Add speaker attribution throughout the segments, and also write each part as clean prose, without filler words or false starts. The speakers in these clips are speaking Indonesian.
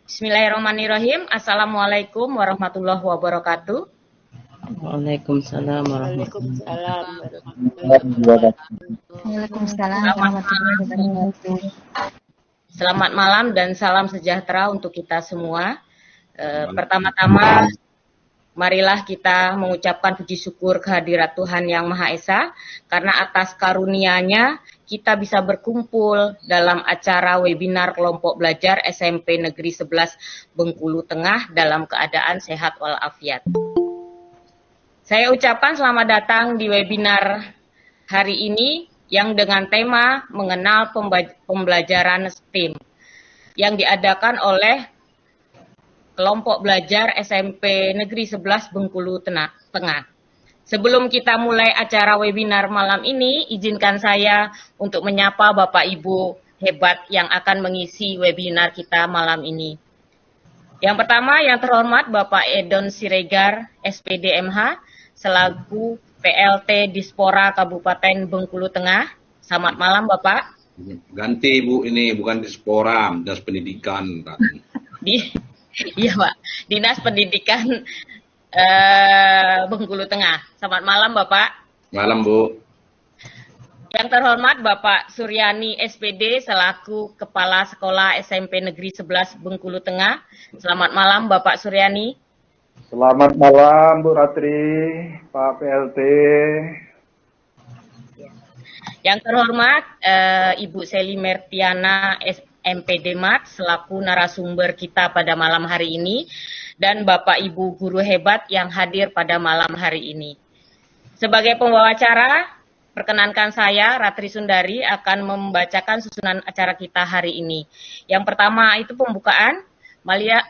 Speaker 1: Bismillahirrahmanirrahim. Assalamualaikum warahmatullahi wabarakatuh.
Speaker 2: Waalaikumsalam warahmatullahi
Speaker 3: wabarakatuh.
Speaker 1: Selamat malam dan salam sejahtera untuk kita semua. Pertama-tama, marilah kita mengucapkan puji syukur kehadirat Tuhan Yang Maha Esa, karena atas karunia-Nya kita bisa berkumpul dalam acara webinar kelompok belajar SMP Negeri 11 Bengkulu Tengah dalam keadaan sehat walafiat. Saya ucapkan selamat datang di webinar hari ini yang dengan tema mengenal pembelajaran STEAM yang diadakan oleh kelompok belajar SMP Negeri 11 Bengkulu Tengah. Sebelum kita mulai acara webinar malam ini, izinkan saya untuk menyapa Bapak Ibu hebat yang akan mengisi webinar kita malam ini. Yang pertama, yang terhormat Bapak Edon Siregar, SPD MH, selaku PLT Dispora Kabupaten Bengkulu Tengah. Selamat malam Bapak.
Speaker 4: Ganti Bu, ini bukan Dispora, Dinas Pendidikan.
Speaker 1: Iya Pak, Dinas Pendidikan Bengkulu Tengah. Selamat malam Bapak.
Speaker 4: Malam Bu.
Speaker 1: Yang terhormat Bapak Suryani SPD selaku Kepala Sekolah SMP Negeri 11 Bengkulu Tengah. Selamat malam Bapak Suryani.
Speaker 5: Selamat malam Bu Ratri, Pak PLT.
Speaker 1: Yang terhormat Ibu Seli Mertiana MPD Mat selaku narasumber kita pada malam hari ini, dan Bapak Ibu guru hebat yang hadir pada malam hari ini. Sebagai pembawa acara, perkenankan saya Ratri Sundari akan membacakan susunan acara kita hari ini. Yang pertama itu pembukaan.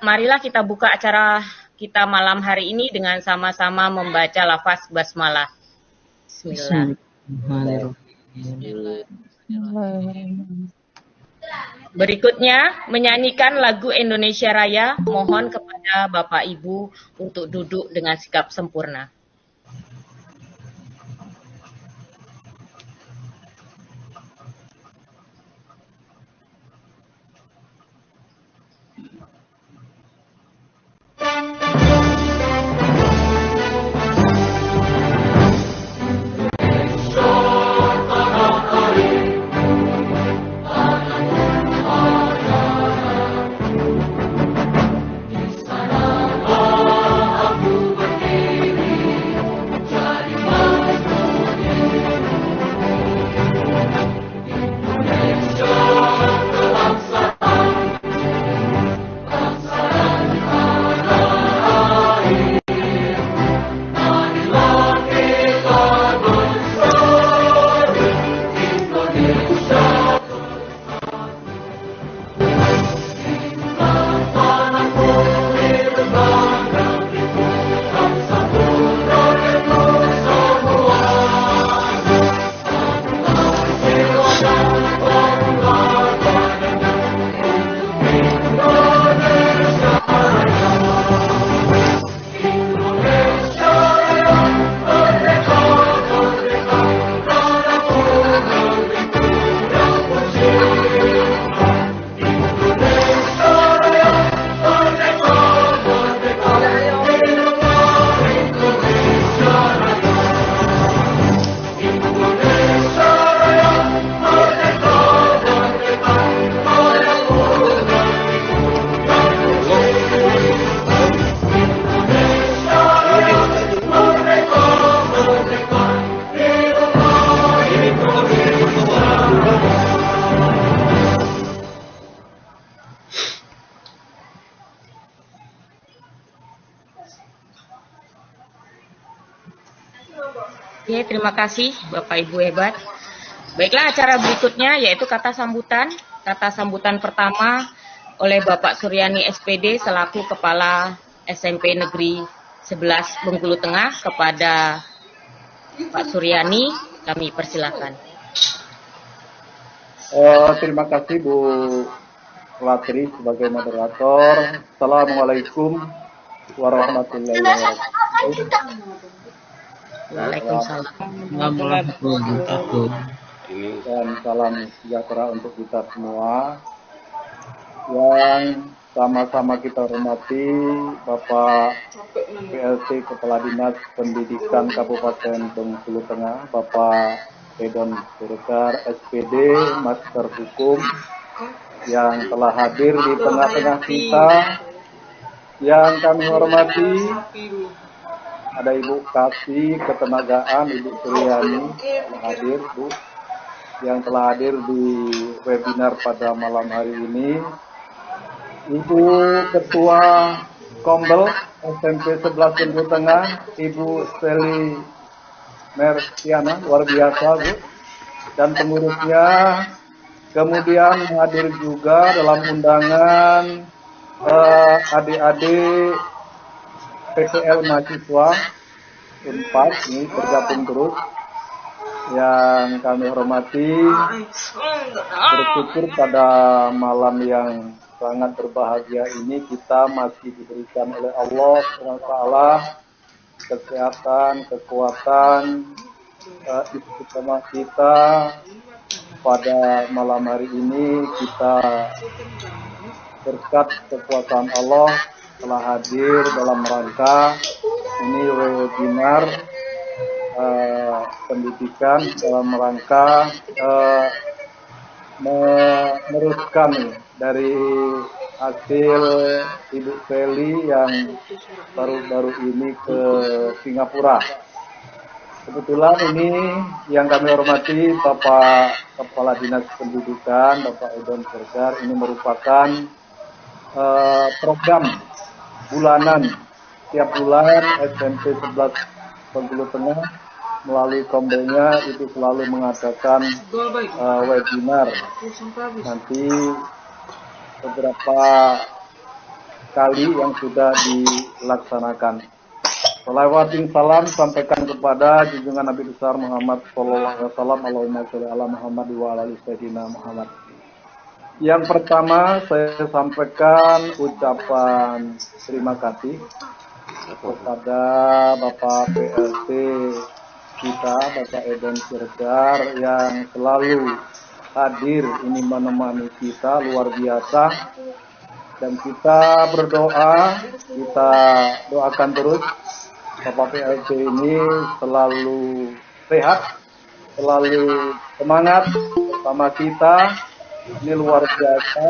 Speaker 1: Marilah kita buka acara kita malam hari ini dengan sama-sama membaca lafaz basmalah. Bismillahirrahmanirrahim. Berikutnya, menyanyikan lagu Indonesia Raya, mohon kepada Bapak Ibu untuk duduk dengan sikap sempurna. Oke, terima kasih Bapak Ibu hebat. Baiklah, acara berikutnya yaitu kata sambutan. Kata sambutan pertama oleh Bapak Suryani SPD selaku Kepala SMP Negeri 11 Bengkulu Tengah. Kepada Pak Suryani, kami persilakan.
Speaker 5: Terima kasih Bu Ratri sebagai moderator. Assalamualaikum warahmatullahi wabarakatuh.
Speaker 1: Waalaikumsalam.
Speaker 5: Dan salam sejahtera untuk kita semua. Yang sama-sama kita hormati Bapak PLT Kepala Dinas Pendidikan Kabupaten Bengkulu Tengah, Bapak Edon Siregar, SPD, Master Hukum, yang telah hadir di tengah-tengah kita. Yang kami hormati, ada Ibu Kasih Ketenagaan, Ibu Suryani, telah hadir, Bu, yang telah hadir di webinar pada malam hari ini. Ibu Ketua Kombel SMP 11 Bengkulu Tengah, Ibu Seli Mersiana, luar biasa, Bu, dan pengurusnya. Kemudian hadir juga dalam undangan adik-adik PPL mahasiswa Unpad, ini tergabung terus. Yang kami hormati, bersyukur pada malam yang sangat berbahagia ini kita masih diberikan oleh Allah SWT kesehatan, kekuatan, istiqomah kita. Pada malam hari ini kita berkat kekuatan Allah telah hadir dalam rangka ini webinar pendidikan dalam rangka meneruskan dari hasil Ibu Feli yang baru-baru ini ke Singapura. Kebetulan ini yang kami hormati Bapak Kepala Dinas Pendidikan, Bapak Edon Siregar, ini merupakan program bulanan. Tiap bulan SMP 11 Bengkulu Tengah melalui kombelnya itu selalu mengadakan webinar. Nanti beberapa kali yang sudah dilaksanakan. Salawat salam sampaikan kepada junjungan Nabi besar Muhammad sallallahu alaihi wasallam. Allahumma sholli ala Muhammad wa ala ali sayyidina Muhammad. Yang pertama saya sampaikan ucapan terima kasih kepada Bapak PLT kita, Bapak Edon Siregar, yang selalu hadir ini menemani kita, luar biasa. Dan kita berdoa, kita doakan terus Bapak PLT ini selalu sehat, selalu semangat bersama kita. Ini luar biasa.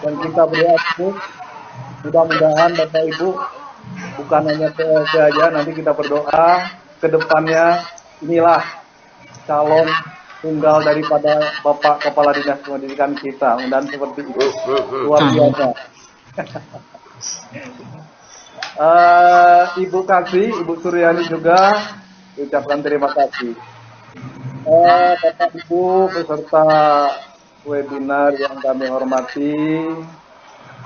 Speaker 5: Dan kita berdoa, mudah-mudahan Bapak Ibu bukan hanya PLT saja, nanti kita berdoa ke depannya inilah calon tunggal daripada Bapak Kepala Dinas Pendidikan kita. Dan seperti itu luar biasa. Ibu Kasih, Ibu Suryani juga ucapkan terima kasih. Bapak Ibu peserta webinar yang kami hormati,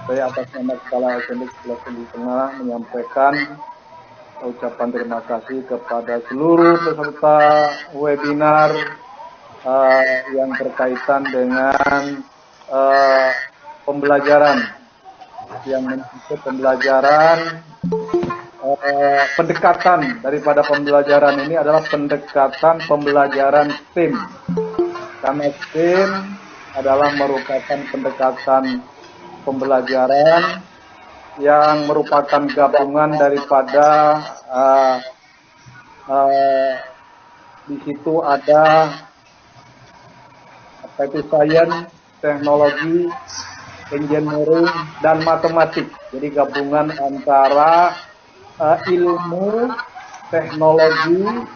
Speaker 5: saya atas nama Kepala SMP 11 Bengkulu Tengah menyampaikan ucapan terima kasih kepada seluruh peserta webinar yang berkaitan dengan pembelajaran yang mencakup pembelajaran pendekatan daripada pembelajaran ini adalah pendekatan pembelajaran STEM, karena STEM adalah merupakan pendekatan pembelajaran yang merupakan gabungan daripada di situ ada apa itu sains, teknologi, engineering, dan matematik. Jadi gabungan antara ilmu, teknologi,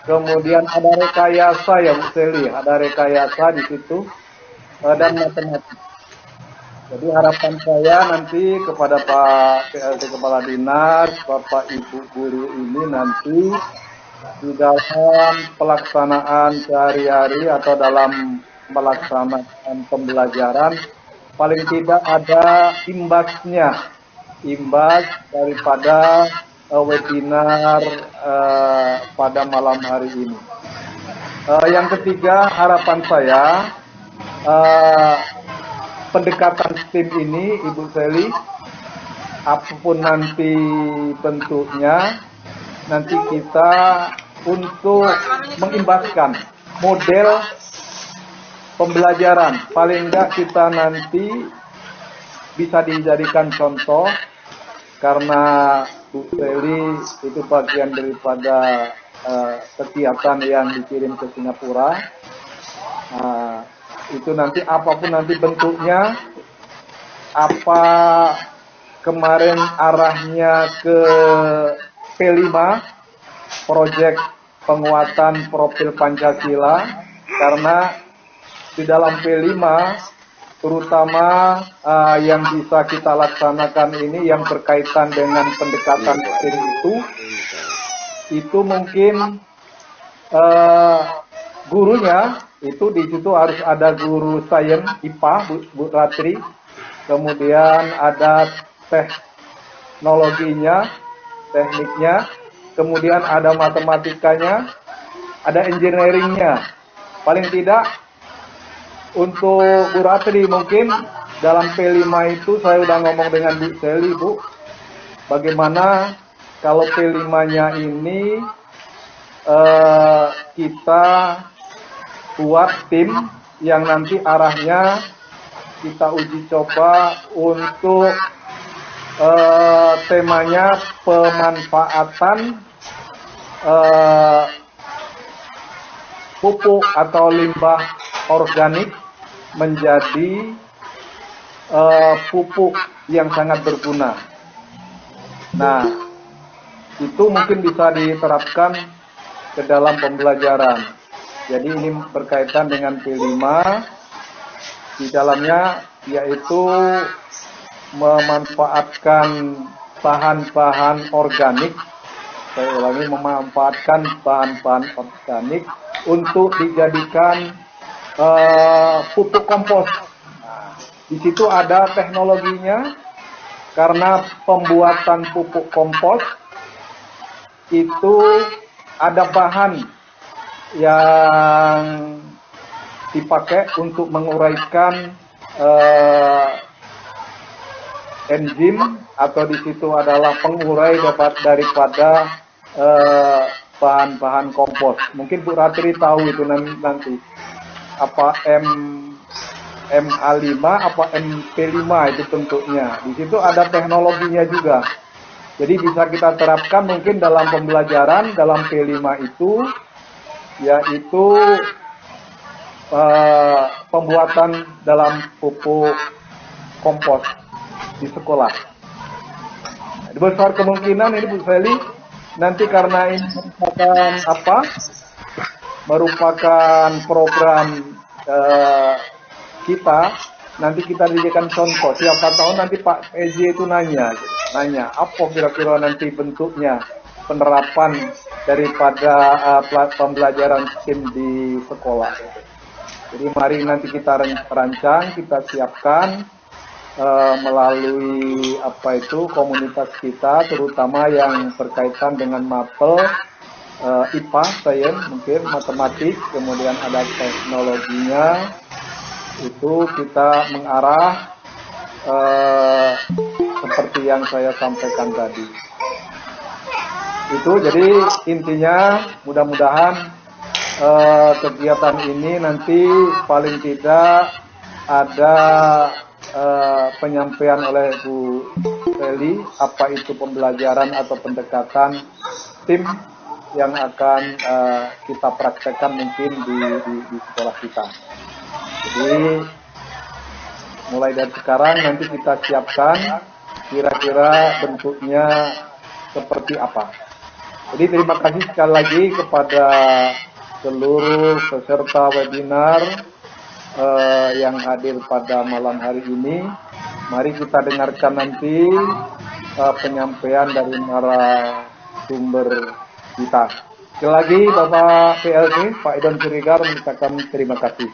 Speaker 5: kemudian ada rekayasa ya Bu Seli, ada rekayasa di situ, dan matematik. Jadi harapan saya nanti kepada Pak PLT Kepala Dinas, Bapak Ibu Guru ini nanti di dalam pelaksanaan sehari-hari atau dalam melaksanakan pembelajaran paling tidak ada imbas daripada webinar pada malam hari ini. Yang ketiga, harapan saya pendekatan STEM ini, Ibu Seli, apapun nanti bentuknya, nanti kita untuk mengimbaskan model pembelajaran. Paling enggak kita nanti bisa dijadikan contoh karena Bu Seli itu bagian daripada kegiatan yang dikirim ke Singapura. Itu nanti apapun nanti bentuknya, apa kemarin arahnya ke P5, proyek penguatan profil Pancasila, karena di dalam P5 terutama yang bisa kita laksanakan ini yang berkaitan dengan pendekatan STEM itu mungkin gurunya itu di situ harus ada guru sains IPA Bu Ratri, kemudian ada tekniknya, kemudian ada matematikanya, ada engineeringnya. Paling tidak untuk Bu Ratri mungkin dalam P5 itu saya udah ngomong dengan Bu Seli, Bu, bagaimana kalau P5-nya ini kita buat tim yang nanti arahnya kita uji coba untuk temanya pemanfaatan pupuk atau limbah organik menjadi pupuk yang sangat berguna. Nah, itu mungkin bisa diterapkan ke dalam pembelajaran. Jadi ini berkaitan dengan P5, di dalamnya yaitu memanfaatkan bahan-bahan organik. Saya ulangi, memanfaatkan bahan-bahan organik untuk dijadikan pupuk kompos. Nah, di situ ada teknologinya, karena pembuatan pupuk kompos itu ada bahan yang dipakai untuk menguraikan enzim, atau di situ adalah pengurai daripada bahan-bahan kompos. Mungkin Bu Ratri tahu itu nanti apa MH5 apa MP5 itu bentuknya. Di situ ada teknologinya juga. Jadi bisa kita terapkan mungkin dalam pembelajaran dalam P5 itu, yaitu pembuatan dalam pupuk kompos di sekolah. Besar kemungkinan ini Bu Seli nanti karena ini merupakan program kita, nanti kita dijadikan contoh. Siapa tahu nanti Pak PJ itu nanya apa kira-kira nanti bentuknya penerapan daripada pembelajaran STEM di sekolah. Jadi mari nanti kita rancang, kita siapkan melalui komunitas kita, terutama yang berkaitan dengan mapel IPA, sains, mungkin matematik, kemudian ada teknologinya. Itu kita mengarah seperti yang saya sampaikan tadi. Itu jadi intinya mudah-mudahan kegiatan ini nanti paling tidak ada penyampaian oleh Bu Seli apa itu pembelajaran atau pendekatan tim yang akan kita praktekkan mungkin di sekolah kita. Jadi mulai dari sekarang nanti kita siapkan kira-kira bentuknya seperti apa. Jadi terima kasih sekali lagi kepada seluruh peserta webinar yang hadir pada malam hari ini. Mari kita dengarkan nanti penyampaian dari narasumber kita. Sekali lagi Bapak PLT, Pak Idon Siregar mengucapkan terima kasih.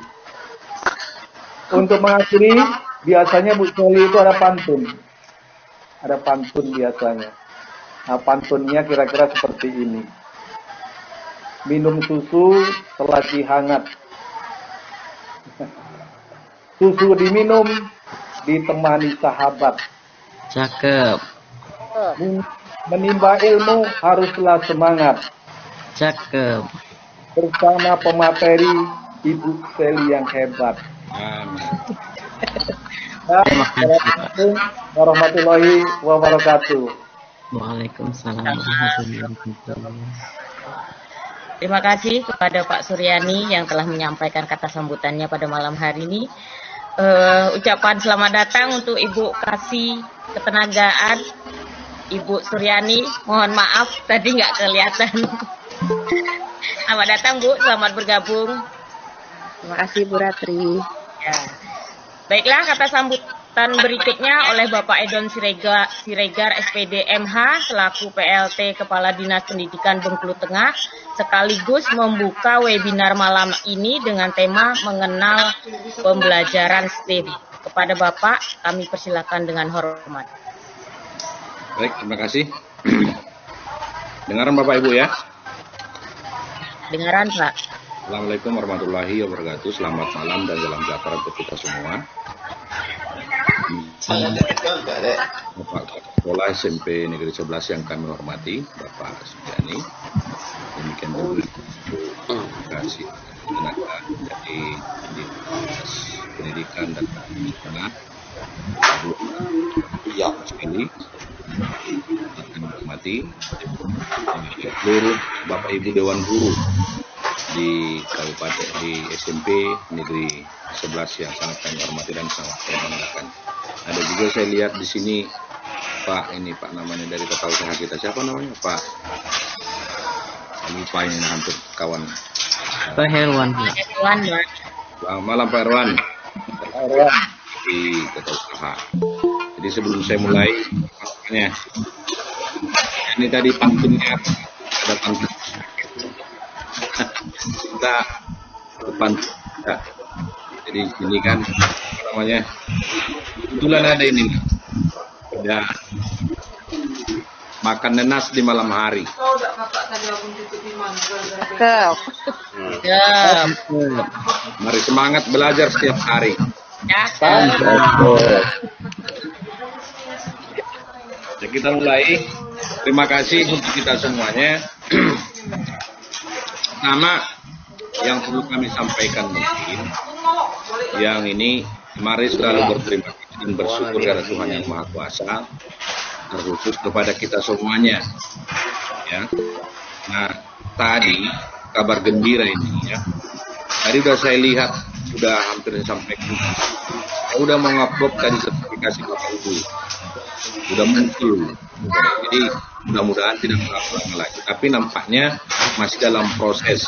Speaker 5: Untuk mengakhiri, biasanya Bu Seli itu ada pantun. Ada pantun biasanya. Nah, pantunnya kira-kira seperti ini. Minum susu selagi hangat. Susu diminum, ditemani sahabat.
Speaker 2: Cakep.
Speaker 5: Menimba ilmu haruslah semangat.
Speaker 2: Cakep.
Speaker 5: Bersama pemateri Ibu Seli yang hebat. Ya,
Speaker 2: Terima kasih, Pak.
Speaker 5: Assalamualaikum warahmatullahi wabarakatuh.
Speaker 2: Waalaikumsalam warahmatullahi wabarakatuh.
Speaker 1: Terima kasih kepada Pak Suryani yang telah menyampaikan kata sambutannya pada malam hari ini. Ucapan selamat datang untuk Ibu Kasih Ketenagaan, Ibu Suryani. Mohon maaf tadi nggak kelihatan. Selamat datang Bu, selamat bergabung.
Speaker 3: Terima kasih Bu Ratri.
Speaker 1: Ya. Baiklah, kata sambutan berikutnya oleh Bapak Edon Siregar SPD MH selaku PLT Kepala Dinas Pendidikan Bengkulu Tengah, sekaligus membuka webinar malam ini dengan tema mengenal pembelajaran STEM. Kepada Bapak, kami persilakan dengan hormat.
Speaker 4: Baik, terima kasih. Dengaran Bapak Ibu ya.
Speaker 1: Dengaran Pak.
Speaker 4: Assalamualaikum warahmatullahi wabarakatuh. Selamat malam dan salam sejahtera untuk kita semua. Bapak Kepala Sekolah SMP Negeri 11 yang kami hormati, Bapak Suryani. Demikian juga kasih tenaga dari Dinas Pendidikan dan Pendidikan. Ya, sekali akan hormati seluruh Bapak Ibu Dewan Guru di Kabupaten di SMP Negeri 11 yang sangat kami hormati dan sangat kami banggakan. Ada juga saya lihat di sini Pak namanya dari tata usaha kita, siapa namanya Pak? Lupa ini hampir kawan.
Speaker 2: Pak Herwan, Pak.
Speaker 1: Herwan, Pak.
Speaker 4: Selamat malam Pak Herwan. Di tata usaha. Jadi sebelum saya mulai, makanya ini tadi pantunnya ada pantun. Kita depan ya. Jadi ini kan namanya kebetulan ada ini ada makan nenas di malam hari.
Speaker 1: Ya.
Speaker 4: Mari semangat belajar setiap hari.
Speaker 1: Ya.
Speaker 4: Ya, kita mulai. Terima kasih untuk kita semuanya. Pertama yang perlu kami sampaikan mungkin yang ini mari selalu berterima kasih dan bersyukur kepada Tuhan Yang Maha Kuasa, terkhusus kepada kita semuanya ya. Nah tadi kabar gembira ini ya, tadi sudah saya lihat sudah hampir disampaikan, saya sudah mengupload tadi sertifikasi Bapak Ibu sudah muncul, jadi mudah-mudahan tidak mengulang lagi, tapi nampaknya masih dalam proses.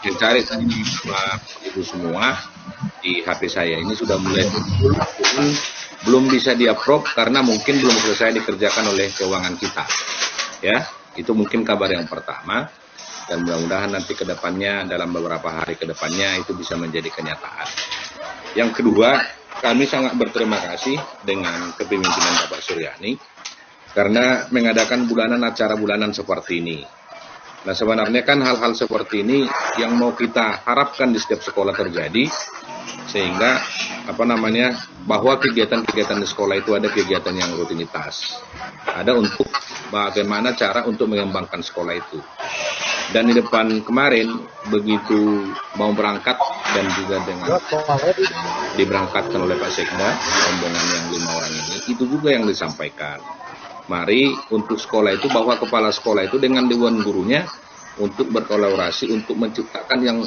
Speaker 4: Yang cari tadi sama Ibu semua di HP saya ini sudah mulai muncul, belum bisa di-approve karena mungkin belum selesai dikerjakan oleh keuangan kita. Ya, itu mungkin kabar yang pertama, dan mudah-mudahan nanti ke depannya dalam beberapa hari ke depannya itu bisa menjadi kenyataan. Yang kedua, kami sangat berterima kasih dengan kepemimpinan Bapak Suryani karena mengadakan acara bulanan seperti ini. Nah sebenarnya kan hal-hal seperti ini yang mau kita harapkan di setiap sekolah terjadi, sehingga bahwa kegiatan-kegiatan di sekolah itu ada kegiatan yang rutinitas, ada untuk bagaimana cara untuk mengembangkan sekolah itu. Dan di depan kemarin begitu mau berangkat dan juga dengan diberangkatkan oleh Pak Sekda rombongan yang 5 orang ini, itu juga yang disampaikan. Mari untuk sekolah itu, bahwa kepala sekolah itu dengan dewan gurunya untuk berkolaborasi untuk menciptakan yang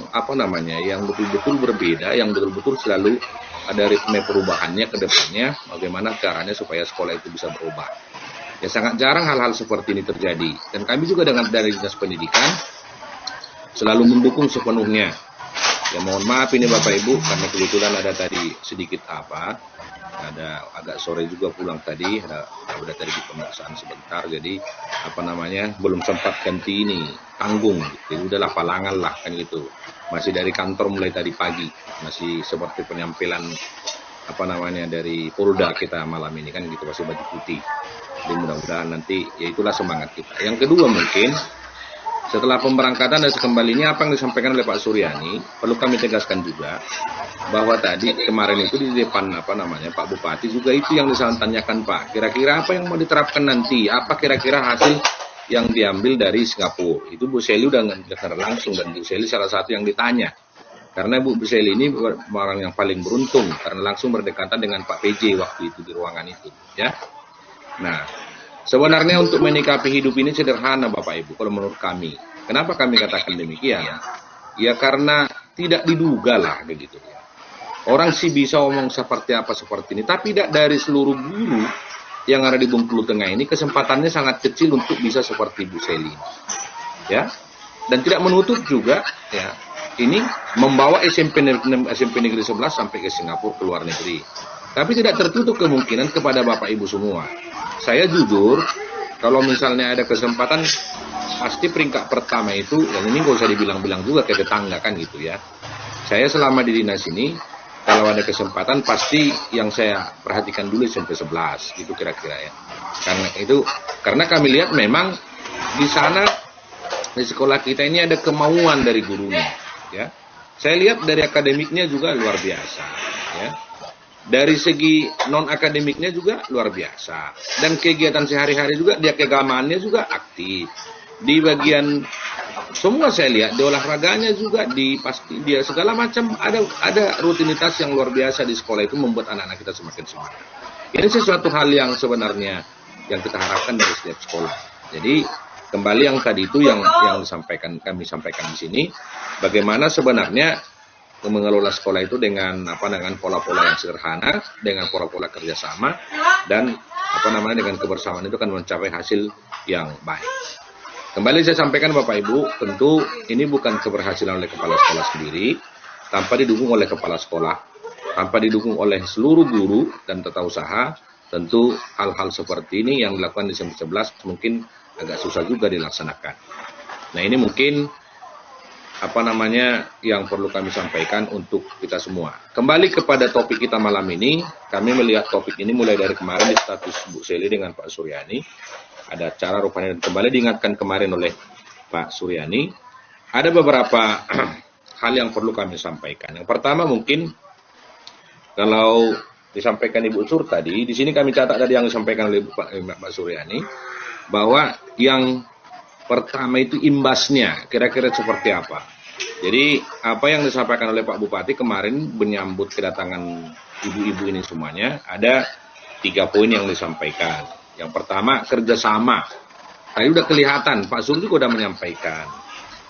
Speaker 4: yang betul-betul berbeda, yang betul-betul selalu ada ritme perubahannya ke depannya, bagaimana caranya supaya sekolah itu bisa berubah. Ya sangat jarang hal-hal seperti ini terjadi, dan kami juga dari Dinas Pendidikan selalu mendukung sepenuhnya. Ya mohon maaf ini Bapak Ibu karena kebetulan ada tadi sedikit ada agak sore juga pulang tadi, udah tadi di pemeriksaan sebentar, jadi belum sempat ganti ini tanggung, jadi udahlah palangan lah kan gitu. Masih dari kantor mulai tadi pagi, masih seperti penampilan dari Polda kita malam ini kan gitu, masih baju putih. Jadi mudah-mudahan nanti ya itulah semangat kita. Yang kedua mungkin setelah pemberangkatan dan sekembalinya apa yang disampaikan oleh Pak Suryani, perlu kami tegaskan juga bahwa tadi kemarin itu di depan Pak Bupati juga itu yang ditanyakan Pak, kira-kira apa yang mau diterapkan nanti, apa kira-kira hasil yang diambil dari Singapura. Itu Bu Seli udah dengar langsung, dan Bu Seli salah satu yang ditanya Karena Bu Seli ini orang yang paling beruntung karena langsung berdekatan dengan Pak PJ waktu itu di ruangan itu, ya. Nah, sebenarnya untuk menikapi hidup ini sederhana Bapak Ibu kalau menurut kami. Kenapa kami katakan demikian? Ya karena tidak diduga lah begitu. Orang sih bisa ngomong seperti apa seperti ini, tapi tidak dari seluruh guru yang ada di Bengkulu Tengah ini kesempatannya sangat kecil untuk bisa seperti Bu Seli. Ya. Dan tidak menutup juga ya ini membawa SMP Negeri 11 sampai ke Singapura ke luar negeri. Tapi tidak tertutup kemungkinan kepada Bapak Ibu semua. Saya jujur, kalau misalnya ada kesempatan, pasti peringkat pertama itu, dan ini nggak usah dibilang-bilang juga ke tetangga kan gitu ya. Saya selama di dinas ini, kalau ada kesempatan pasti yang saya perhatikan dulu SMP 11, gitu kira-kira ya. Karena kami lihat memang di sana, di sekolah kita ini ada kemauan dari gurunya. Ya, saya lihat dari akademiknya juga luar biasa. Ya. Dari segi non akademiknya juga luar biasa. Dan kegiatan sehari-hari juga dia keagamaannya juga aktif. Di bagian semua saya lihat di olahraganya juga pasti dia segala macam ada rutinitas yang luar biasa di sekolah itu membuat anak-anak kita semakin semangat. Ini sesuatu hal yang sebenarnya yang kita harapkan dari setiap sekolah. Jadi kembali yang tadi itu yang kami sampaikan di sini, bagaimana sebenarnya mengelola sekolah itu dengan pola-pola yang sederhana, dengan pola-pola kerjasama dan dengan kebersamaan itu akan mencapai hasil yang baik. Kembali saya sampaikan Bapak Ibu, tentu ini bukan keberhasilan oleh kepala sekolah sendiri, tanpa didukung oleh kepala sekolah, tanpa didukung oleh seluruh guru dan tata usaha, tentu hal-hal seperti ini yang dilakukan di SMP 11 mungkin agak susah juga dilaksanakan. Nah ini mungkin yang perlu kami sampaikan untuk kita semua. Kembali kepada topik kita malam ini, kami melihat topik ini mulai dari kemarin di status Bu Seli dengan Pak Suryani. Ada acara rupanya dan kembali diingatkan kemarin oleh Pak Suryani. Ada beberapa hal yang perlu kami sampaikan. Yang pertama mungkin kalau disampaikan Ibu Sur tadi, di sini kami catat tadi yang disampaikan oleh Pak Suryani, bahwa yang pertama itu imbasnya, kira-kira seperti apa. Jadi apa yang disampaikan oleh Pak Bupati kemarin menyambut kedatangan ibu-ibu ini semuanya, ada 3 poin yang disampaikan. Yang pertama, kerjasama. Tadi udah kelihatan, Pak Sur juga udah menyampaikan.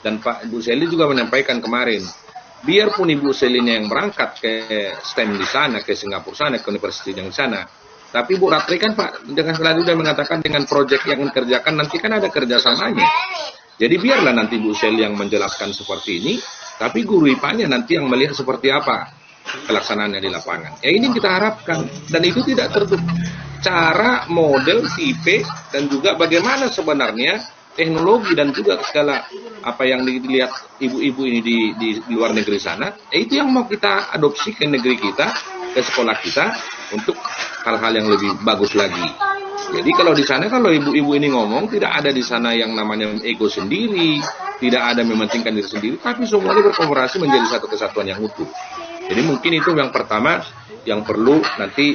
Speaker 4: Dan Pak Ibu Seli juga menyampaikan kemarin, biarpun Ibu Selinya yang berangkat ke STEM di sana, ke Singapura sana, ke universitas yang di sana, tapi Bu Ratri kan Pak dengan selalu sudah mengatakan dengan proyek yang dikerjakan nanti kan ada kerjasamanya. Jadi biarlah nanti Bu Seli yang menjelaskan seperti ini, tapi guru IPA-nya nanti yang melihat seperti apa pelaksanaannya di lapangan. Ya ini kita harapkan, dan itu tidak tertutup cara, model, tipe, dan juga bagaimana sebenarnya teknologi dan juga segala apa yang dilihat ibu-ibu ini di luar negeri sana, itu yang mau kita adopsi ke negeri kita, ke sekolah kita untuk hal-hal yang lebih bagus lagi. Jadi kalau di sana kalau ibu-ibu ini ngomong tidak ada di sana yang namanya ego sendiri, tidak ada mementingkan diri sendiri, tapi semuanya berkolaborasi menjadi satu kesatuan yang utuh. Jadi mungkin itu yang pertama yang perlu nanti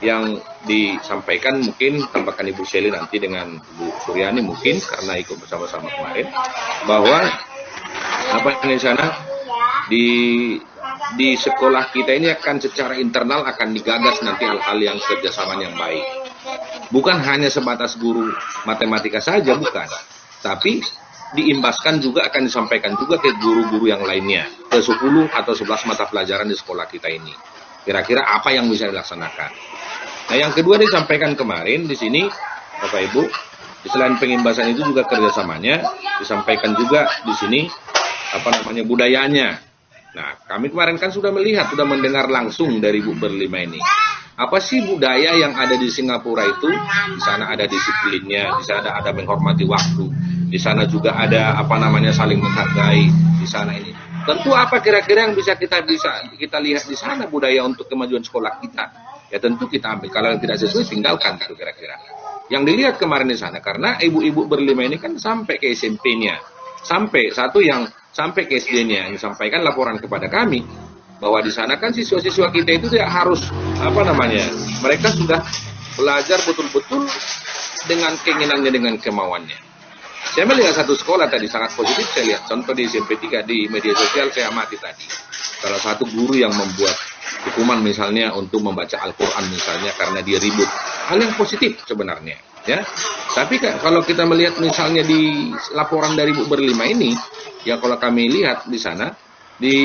Speaker 4: yang disampaikan mungkin tambahkan Ibu Seli nanti dengan Bu Suryani mungkin karena ikut bersama-sama kemarin bahwa di sana di sekolah kita ini akan secara internal akan digagas nanti hal-hal yang kerjasama yang baik. Bukan hanya sebatas guru matematika saja, bukan. Tapi diimbaskan juga akan disampaikan juga ke guru-guru yang lainnya. Ke 10 atau 11 mata pelajaran di sekolah kita ini. Kira-kira apa yang bisa dilaksanakan. Nah yang kedua disampaikan kemarin di sini, Bapak Ibu, selain pengimbasan itu juga kerjasamanya, disampaikan juga di sini budayanya. Nah, kami kemarin kan sudah melihat, sudah mendengar langsung dari Bu berlima ini. Apa sih budaya yang ada di Singapura itu? Di sana ada disiplinnya, di sana ada menghormati waktu, di sana juga ada saling menghargai di sana ini. Tentu apa kira-kira yang bisa kita lihat di sana budaya untuk kemajuan sekolah kita? Ya tentu kita ambil. Kalau tidak sesuai tinggalkan itu kira-kira. Yang dilihat kemarin di sana karena ibu-ibu berlima ini kan sampai ke SMP-nya, sampai ke SD-nya yang disampaikan laporan kepada kami bahwa di sana kan siswa-siswa kita itu tidak harus mereka sudah belajar betul-betul dengan keinginannya, dengan kemauannya. Saya melihat satu sekolah tadi sangat positif, saya lihat contoh di SMP 3 di media sosial saya amati tadi. salah satu guru yang membuat hukuman misalnya untuk membaca Al-Quran misalnya karena dia ribut, hal yang positif sebenarnya, ya. Tapi kalau kita melihat misalnya di laporan dari Bu Berlima ini, ya kalau kami lihat di sana,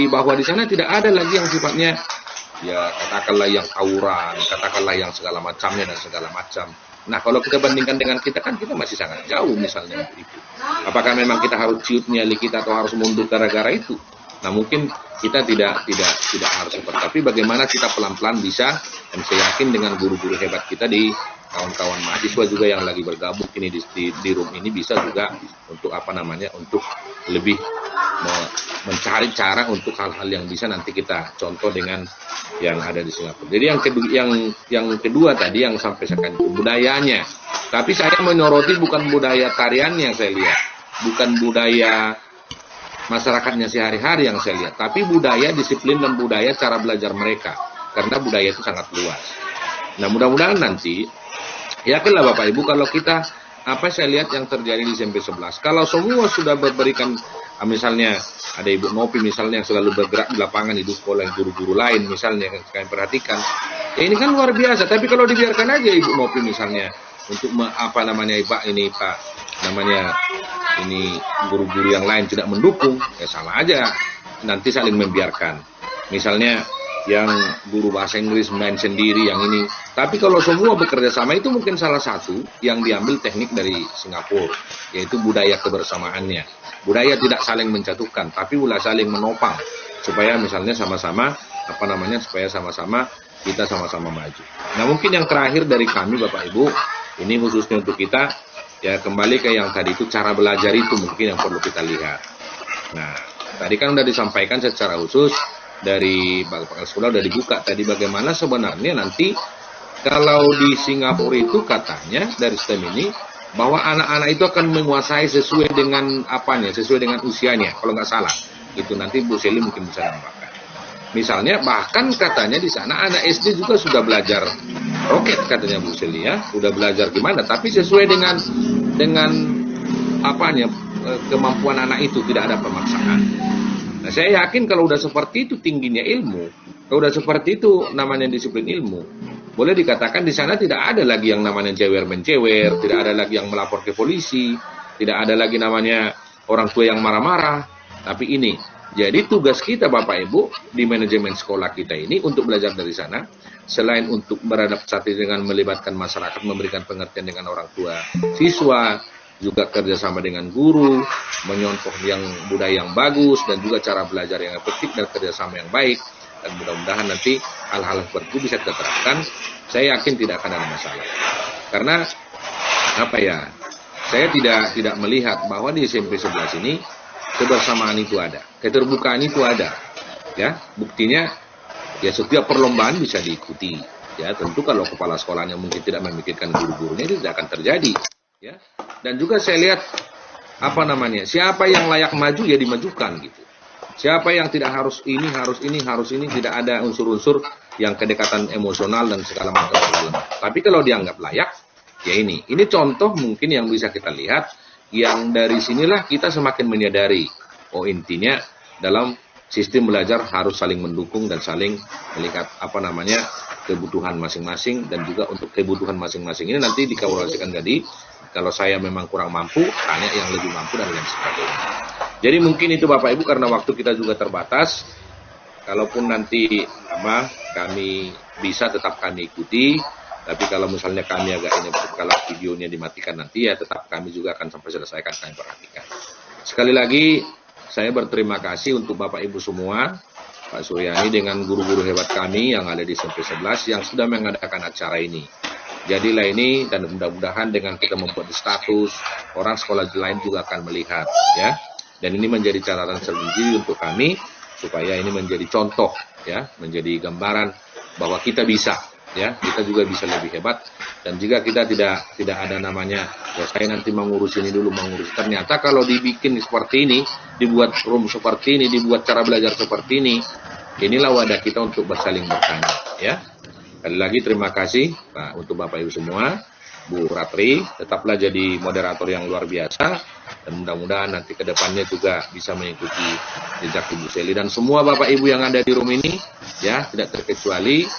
Speaker 4: bahwa di sana tidak ada lagi yang sifatnya, ya katakanlah yang tawuran, katakanlah yang segala macamnya dan segala macam. Nah kalau kita bandingkan dengan kita kan kita masih sangat jauh misalnya itu. Apakah memang kita harus ciut nyali kita atau harus mundur gara-gara itu? Nah mungkin kita tidak harus seperti, tapi bagaimana kita pelan-pelan bisa, dan saya yakin dengan guru-guru hebat kita di kawan-kawan mahasiswa juga yang lagi bergabung ini di room ini bisa juga untuk untuk lebih mencari cara untuk hal-hal yang bisa nanti kita contoh dengan yang ada di Singapura. Jadi yang kedua tadi yang sampai sekarang itu budayanya. Tapi saya menyoroti bukan budaya tariannya yang saya lihat, bukan budaya masyarakatnya sehari-hari yang saya lihat, tapi budaya, disiplin dan budaya cara belajar mereka, karena budaya itu sangat luas. Nah mudah-mudahan nanti, yakinlah Bapak Ibu kalau kita, saya lihat yang terjadi di SMP 11, kalau semua sudah berikan, misalnya ada Ibu Nopi misalnya yang selalu bergerak di lapangan, di sekolah guru-guru lain misalnya yang kalian perhatikan, ya ini kan luar biasa. Tapi kalau dibiarkan aja Ibu Nopi misalnya untuk ini guru-guru yang lain tidak mendukung, ya sama aja, nanti saling membiarkan. Misalnya yang guru bahasa Inggris main sendiri yang ini. Tapi kalau semua bekerja sama, itu mungkin salah satu yang diambil teknik dari Singapura, yaitu budaya kebersamaannya. Budaya tidak saling menjatuhkan, tapi mulai saling menopang supaya misalnya sama-sama supaya sama-sama kita sama-sama maju. Nah mungkin yang terakhir dari kami Bapak Ibu, ini khususnya untuk kita, ya kembali ke yang tadi itu, cara belajar itu mungkin yang perlu kita lihat. Nah, tadi kan sudah disampaikan secara khusus dari Bapak Sekolah sudah dibuka tadi bagaimana sebenarnya nanti kalau di Singapura itu katanya dari sistem ini bahwa anak-anak itu akan menguasai sesuai dengan sesuai dengan usianya, kalau nggak salah. Itu nanti Bu Seli mungkin bisa nambahkan. Misalnya bahkan katanya di sana anak SD juga sudah belajar roket katanya Bu Seli ya, sudah belajar gimana, tapi sesuai dengan kemampuan anak itu, tidak ada pemaksaan. Nah, saya yakin kalau udah seperti itu tingginya ilmu, kalau udah seperti itu namanya disiplin ilmu, boleh dikatakan di sana tidak ada lagi yang namanya jewer-menjewer, tidak ada lagi yang melapor ke polisi, tidak ada lagi namanya orang tua yang marah-marah. Tapi ini jadi tugas kita Bapak Ibu di manajemen sekolah kita ini untuk belajar dari sana, selain untuk beradaptasi dengan melibatkan masyarakat, memberikan pengertian dengan orang tua siswa, juga kerjasama dengan guru, menyontoh yang budaya yang bagus, dan juga cara belajar yang efektif dan kerjasama yang baik. Dan mudah-mudahan nanti hal-hal seperti itu bisa kita terapkan. Saya yakin tidak akan ada masalah. Karena saya tidak melihat bahwa di SMP 11 ini kebersamaan itu ada, keterbukaan itu ada. Ya, buktinya ya setiap perlombaan bisa diikuti. Ya, tentu kalau kepala sekolahnya mungkin tidak memikirkan guru-gurunya, itu tidak akan terjadi. Ya, dan juga saya lihat siapa yang layak maju ya dimajukan gitu. Siapa yang tidak harus ini, tidak ada unsur-unsur yang kedekatan emosional dan segala macam. Tapi kalau dianggap layak, ya ini contoh mungkin yang bisa kita lihat, yang dari sinilah kita semakin menyadari, intinya dalam sistem belajar harus saling mendukung dan saling melihat kebutuhan masing-masing, dan juga untuk kebutuhan masing-masing ini nanti dikalkulasikan tadi. Kalau saya memang kurang mampu, tanya yang lebih mampu dan lain sebagainya. Jadi mungkin itu Bapak Ibu, karena waktu kita juga terbatas. Kalaupun nanti kami bisa, tetap kami ikuti. Tapi kalau misalnya kami kalau videonya dimatikan nanti, ya tetap kami juga akan sampai selesaikan, kami perhatikan. Sekali lagi saya berterima kasih untuk Bapak Ibu semua, Pak Suryani dengan guru-guru hebat kami yang ada di SMP 11 yang sudah mengadakan acara ini. Jadilah ini, dan mudah-mudahan dengan kita membuat status, orang sekolah lain juga akan melihat, ya. Dan ini menjadi catatan tersendiri untuk kami, supaya ini menjadi contoh, ya, menjadi gambaran bahwa kita bisa, ya, kita juga bisa lebih hebat. Dan jika kita tidak ada namanya, ya saya nanti mengurus ini dulu, ternyata kalau dibikin seperti ini, dibuat room seperti ini, dibuat cara belajar seperti ini, inilah wadah kita untuk bersaling bertanya, ya. Sekali lagi terima kasih Pak, untuk Bapak Ibu semua. Bu Ratri, tetaplah jadi moderator yang luar biasa, dan mudah-mudahan nanti ke depannya juga bisa mengikuti jejak Ibu Seli dan semua Bapak Ibu yang ada di room ini, ya, tidak terkecuali,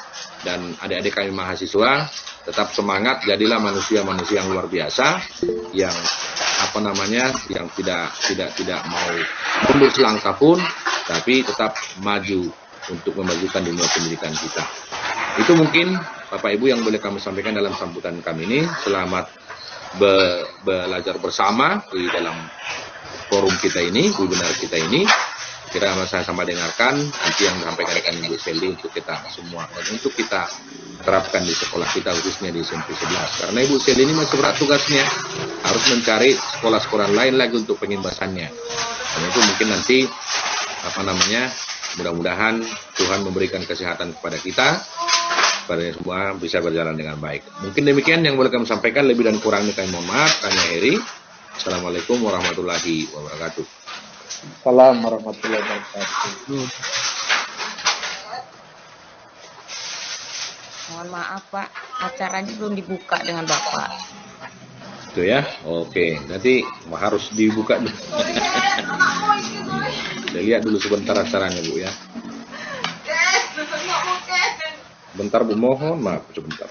Speaker 4: dan adik-adik kami mahasiswa, tetap semangat, jadilah manusia-manusia yang luar biasa, yang yang tidak mau mundur selangkah pun, tapi tetap maju untuk memajukan dunia pendidikan kita. Itu mungkin Bapak Ibu yang boleh kami sampaikan dalam sambutan kami ini. Selamat belajar bersama di dalam forum kita ini, webinar kita ini. Kira saya sama dengarkan nanti yang disampaikan oleh Ibu Seli untuk kita semua, untuk kita terapkan di sekolah kita, khususnya di SMP 11. Karena Ibu Seli ini masih berat tugasnya, harus mencari sekolah-sekolah lain lagi untuk pengimbasannya. Dan itu mungkin nanti mudah-mudahan Tuhan memberikan kesehatan kepada kita, supaya semua bisa berjalan dengan baik. Mungkin demikian yang boleh kami sampaikan, lebih dan kurangnya kami mohon maaf. Kami akhiri. Assalamualaikum warahmatullahi wabarakatuh.
Speaker 5: Assalamualaikum warahmatullahi wabarakatuh.
Speaker 1: Mohon maaf Pak, acaranya belum dibuka dengan Bapak.
Speaker 4: Itu ya, oke. Nanti harus dibuka dulu. Saya lihat dulu sebentar acaranya Bu ya. Bentar Bu, mohon maaf sebentar.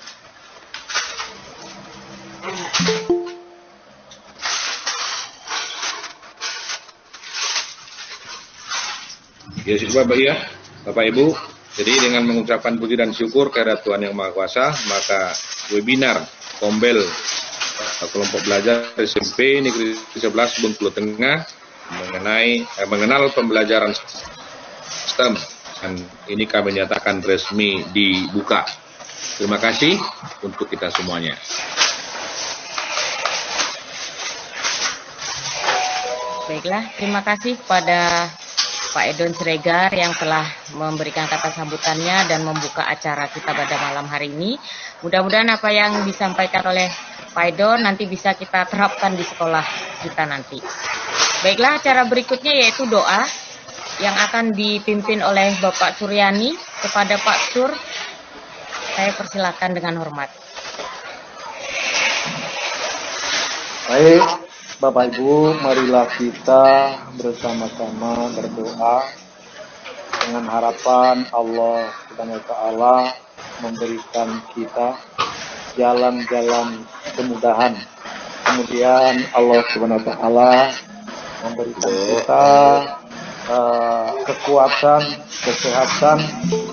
Speaker 4: Ya, Bapak Ibu, jadi dengan mengucapkan puji dan syukur kehadirat Tuhan Yang Maha Kuasa, maka webinar Kombel kelompok belajar SMP Negeri 11 Bengkulu Tengah mengenal pembelajaran STEM, dan ini kami nyatakan resmi dibuka. Terima kasih untuk kita semuanya.
Speaker 1: Baiklah, terima kasih kepada Pak Edon Siregar yang telah memberikan kata sambutannya dan membuka acara kita pada malam hari ini. Mudah-mudahan apa yang disampaikan oleh Pak Edon nanti bisa kita terapkan di sekolah kita nanti. Baiklah, acara berikutnya yaitu doa yang akan dipimpin oleh Bapak Suryani kepada Pak Sur. Saya persilakan dengan hormat.
Speaker 5: Baik, Bapak Ibu, marilah kita bersama-sama berdoa dengan harapan Allah Subhanahu wa taala memberikan kita jalan-jalan kemudahan. Kemudian Allah Subhanahu wa taala memberikan kita kekuatan, kesehatan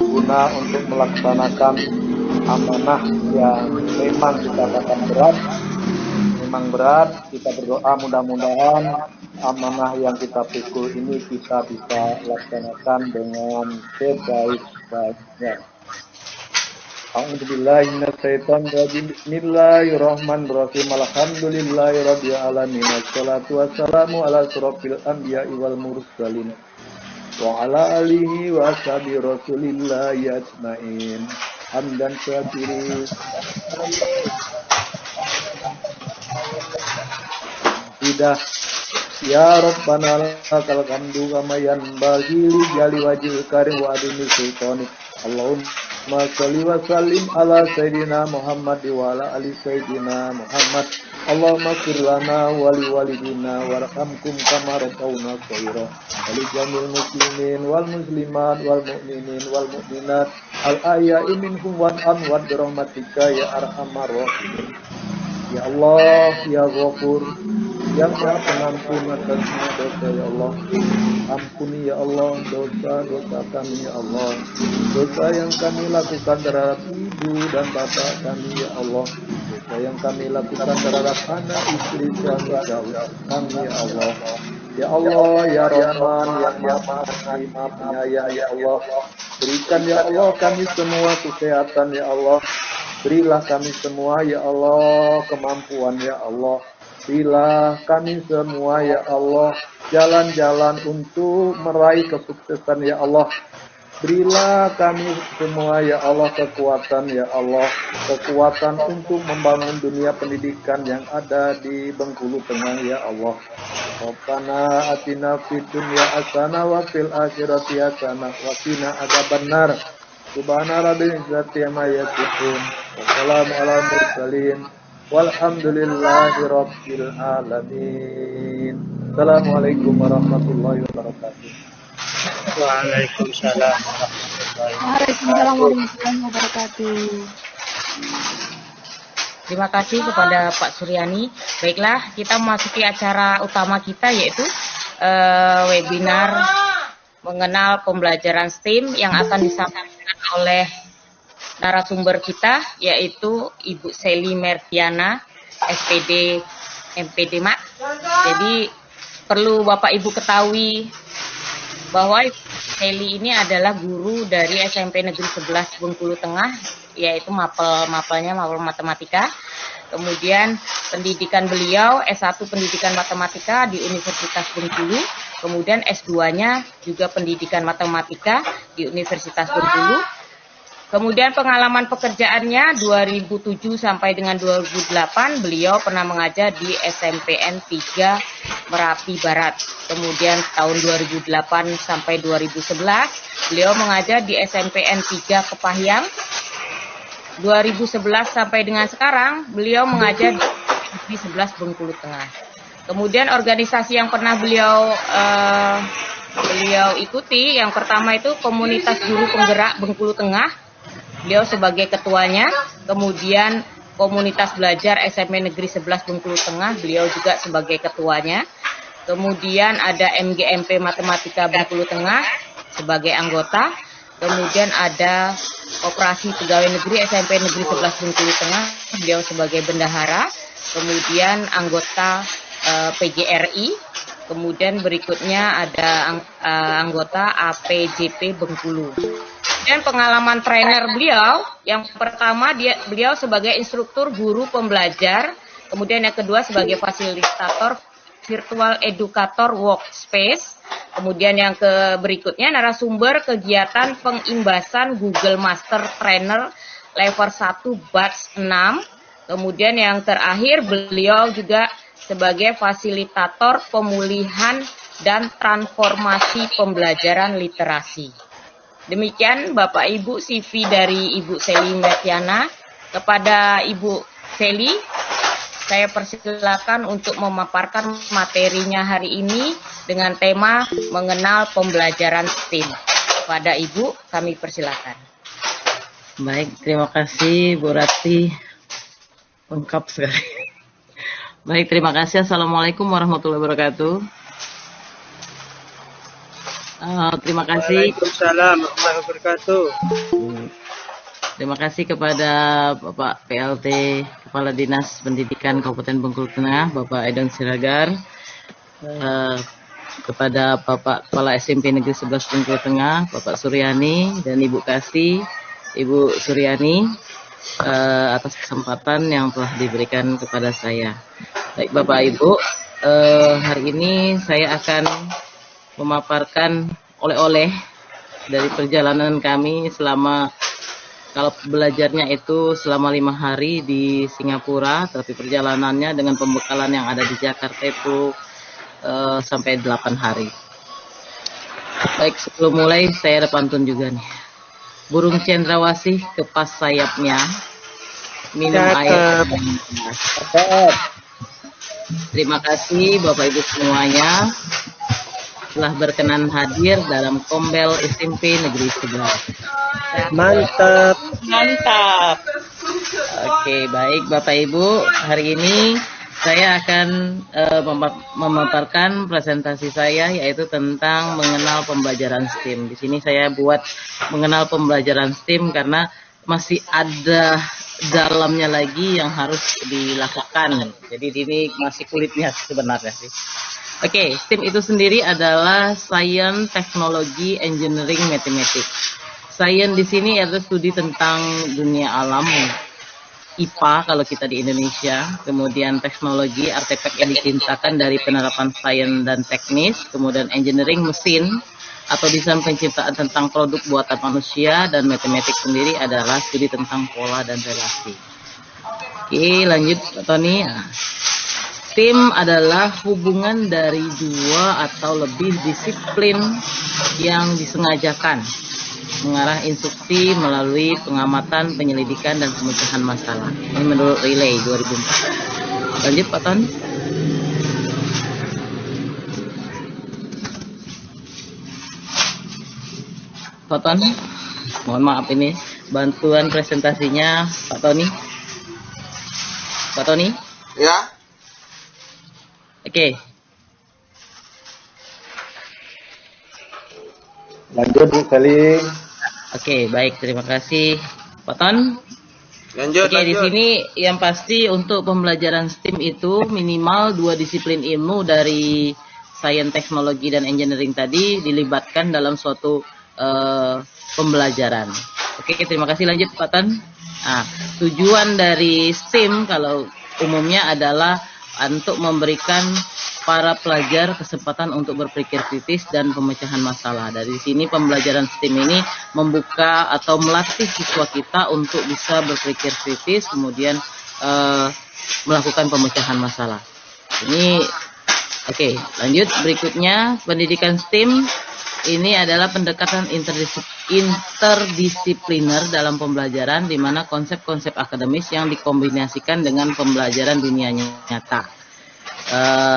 Speaker 5: guna untuk melaksanakan amanah yang memang dikatakan berat, kita berdoa mudah-mudahan amanah yang kita pikul ini kita bisa laksanakan dengan sebaik-baiknya. A'udzubillahi minasyaitonirrajim. Bismillahirrahmanirrahim. Alhamdulillahirabbil alamin. Wassalatu wassalamu ala asyrofil anbiya'i wal mursalin wa ala alihi wa ashabi rasulillahi ajmain. Hamdan syakirin. Tidak ya Rabbana lakal hamdu kama yanbaghi li jali wajhil karim wa adimi sultanik. Allahumma shalli wa sallim ala sayyidina Muhammad wa ala ali sayyidina Muhammad. Allahumma fir lana wa li walidina warhamkum kama rabbawna shaghira. Wa li jamil muslimin wal muslimat wal mu'minin wal mu'minat al ahya'i minhum wal amwat bi rahmatika ya arhamar rahimin. Ya Allah, ya Ghafur, yang Maha Pengampun atas semua dosa ya Allah. Ampuni ya Allah dosa-dosa kami ya Allah. Dosa yang kami lakukan terhadap ibu dan bapak kami ya Allah. Dosa yang kami lakukan terhadap anak istri suami kami ya Allah. Ya Allah, ya Rahman, ya Maha Penyayang ya Allah. Berikan ya Allah kami semua kesehatan ya Allah. Berilah kami semua ya Allah kemampuan ya Allah. Berilah kami semua ya Allah jalan-jalan untuk meraih kesuksesan ya Allah. Berilah kami semua ya Allah kekuatan ya Allah. Kekuatan untuk membangun dunia pendidikan yang ada di Bengkulu Tengah ya Allah. Rabbana atina fid dunya hasanah wa fil akhirati hasanah wa qina adzabannar. Subhana rabbil izzati amma yasifun. Wassalamu ala mursalin. Walhamdulillahirabbil alamin. Assalamualaikum warahmatullahi wabarakatuh.
Speaker 6: Waalaikumsalam
Speaker 3: Waalaikumsalam warahmatullahi wabarakatuh.
Speaker 1: Terima kasih kepada Pak Suryani. Baiklah, kita memasuki acara utama kita, yaitu webinar mengenal pembelajaran STEAM yang akan disampaikan oleh narasumber kita, yaitu Ibu Sally Mertiana, SPD MPD MAK. Jadi perlu Bapak Ibu ketahui bahwa Sally ini adalah guru dari SMP Negeri 11 Bengkulu Tengah, yaitu mapelnya mapel matematika. Kemudian pendidikan beliau S1 pendidikan matematika di Universitas Bengkulu, kemudian S2-nya juga pendidikan matematika di Universitas Bengkulu. Kemudian pengalaman pekerjaannya 2007 sampai dengan 2008 beliau pernah mengajar di SMPN 3 Merapi Barat. Kemudian tahun 2008 sampai 2011 beliau mengajar di SMPN 3 Kepahyang. 2011 sampai dengan sekarang beliau mengajar di 11 Bengkulu Tengah. Kemudian organisasi yang pernah beliau ikuti, yang pertama itu Komunitas Guru Penggerak Bengkulu Tengah. Beliau sebagai ketuanya. Kemudian Komunitas Belajar SMP Negeri 11 Bengkulu Tengah, beliau juga sebagai ketuanya. Kemudian ada MGMP Matematika Bengkulu Tengah sebagai anggota. Kemudian ada Koperasi Pegawai Negeri SMP Negeri 11 Bengkulu Tengah, beliau sebagai bendahara. Kemudian anggota PGRI. Kemudian berikutnya ada anggota APJP Bengkulu. Dan pengalaman trainer beliau, yang pertama beliau sebagai instruktur guru pembelajar, kemudian yang kedua sebagai fasilitator virtual educator workspace, kemudian yang berikutnya narasumber kegiatan pengimbasan Google Master Trainer level 1 batch 6, kemudian yang terakhir beliau juga sebagai fasilitator pemulihan dan transformasi pembelajaran literasi. Demikian Bapak Ibu CV dari Ibu Sally Mertiana. Kepada Ibu Sally, saya persilakan untuk memaparkan materinya hari ini dengan tema mengenal pembelajaran STEAM. Kepada Ibu, kami persilakan.
Speaker 2: Baik, terima kasih Bu Rati. Lengkap sekali. Baik, terima kasih. Assalamualaikum warahmatullahi wabarakatuh. Terima kasih.
Speaker 6: Waalaikumsalam warahmatullahi wabarakatuh.
Speaker 2: Terima kasih kepada Bapak PLT Kepala Dinas Pendidikan Kabupaten Bengkulu Tengah, Bapak Edon Siragar, kepada Bapak Kepala SMP Negeri 11 Bengkulu Tengah, Bapak Suryani, dan Ibu Kasih, Ibu Suryani, atas kesempatan yang telah diberikan kepada saya. Baik Bapak Ibu, hari ini saya akan memaparkan oleh-oleh dari perjalanan kami selama, kalau belajarnya itu selama 5 hari di Singapura, tapi perjalanannya dengan pembekalan yang ada di Jakarta itu sampai 8 hari. Baik, sebelum mulai saya ada pantun juga nih. Burung cendrawasih kepas sayapnya, minum air. Terima kasih Bapak Ibu semuanya telah berkenan hadir dalam Kombel SMP Negeri 11.
Speaker 6: Mantap.
Speaker 2: Oke, baik Bapak Ibu, hari ini saya akan memaparkan presentasi saya, yaitu tentang mengenal pembelajaran STEAM. Di sini saya buat mengenal pembelajaran STEAM karena masih ada dalamnya lagi yang harus dilakukan. Jadi ini masih kulitnya sebenarnya sih. Oke, STEAM itu sendiri adalah Science, Teknologi, Engineering, Mathematics. Science di sini adalah studi tentang dunia alam, IPA kalau kita di Indonesia. Kemudian teknologi, artefak yang diciptakan dari penerapan sains dan teknis. Kemudian engineering, mesin atau desain penciptaan tentang produk buatan manusia. Dan matematik sendiri adalah studi tentang pola dan relasi. Oke, lanjut Pak Tony. STEAM adalah hubungan dari 2 atau lebih disiplin yang disengajakan mengarah instruksi melalui pengamatan, penyelidikan, dan pemecahan masalah. Ini menurut Relay 2004. Lanjut Pak Ton. Pak Ton, mohon maaf ini bantuan presentasinya Pak Tony. Pak Tony?
Speaker 7: Ya.
Speaker 2: Oke.
Speaker 5: Lanjut Bu Sally.
Speaker 2: Oke, baik, terima kasih Pak Ton.
Speaker 7: Lanjut.
Speaker 2: Oke, di sini yang pasti untuk pembelajaran STEM itu minimal 2 disiplin ilmu dari sains, teknologi, dan engineering tadi dilibatkan dalam suatu pembelajaran. Oke, terima kasih. Lanjut Pak Ton. Nah, tujuan dari STEM kalau umumnya adalah untuk memberikan para pelajar kesempatan untuk berpikir kritis dan pemecahan masalah. Dari sini pembelajaran STEM ini membuka atau melatih siswa kita untuk bisa berpikir kritis, kemudian melakukan pemecahan masalah. Ini oke, lanjut berikutnya pendidikan STEM ini adalah pendekatan interdisipliner dalam pembelajaran di mana konsep-konsep akademis yang dikombinasikan dengan pembelajaran dunia nyata.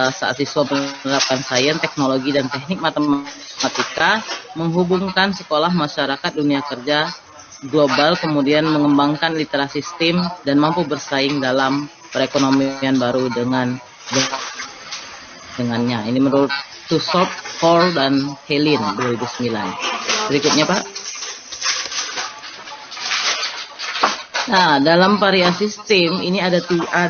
Speaker 2: Saat siswa menerapkan sains, teknologi, dan teknik matematika, menghubungkan sekolah, masyarakat, dunia kerja global, kemudian mengembangkan literasi STEM dan mampu bersaing dalam perekonomian baru dengannya. Ini menurut Tussaud, Paul, dan Helin 2009. Berikutnya Pak. Nah, dalam variasi STEM ini ada 3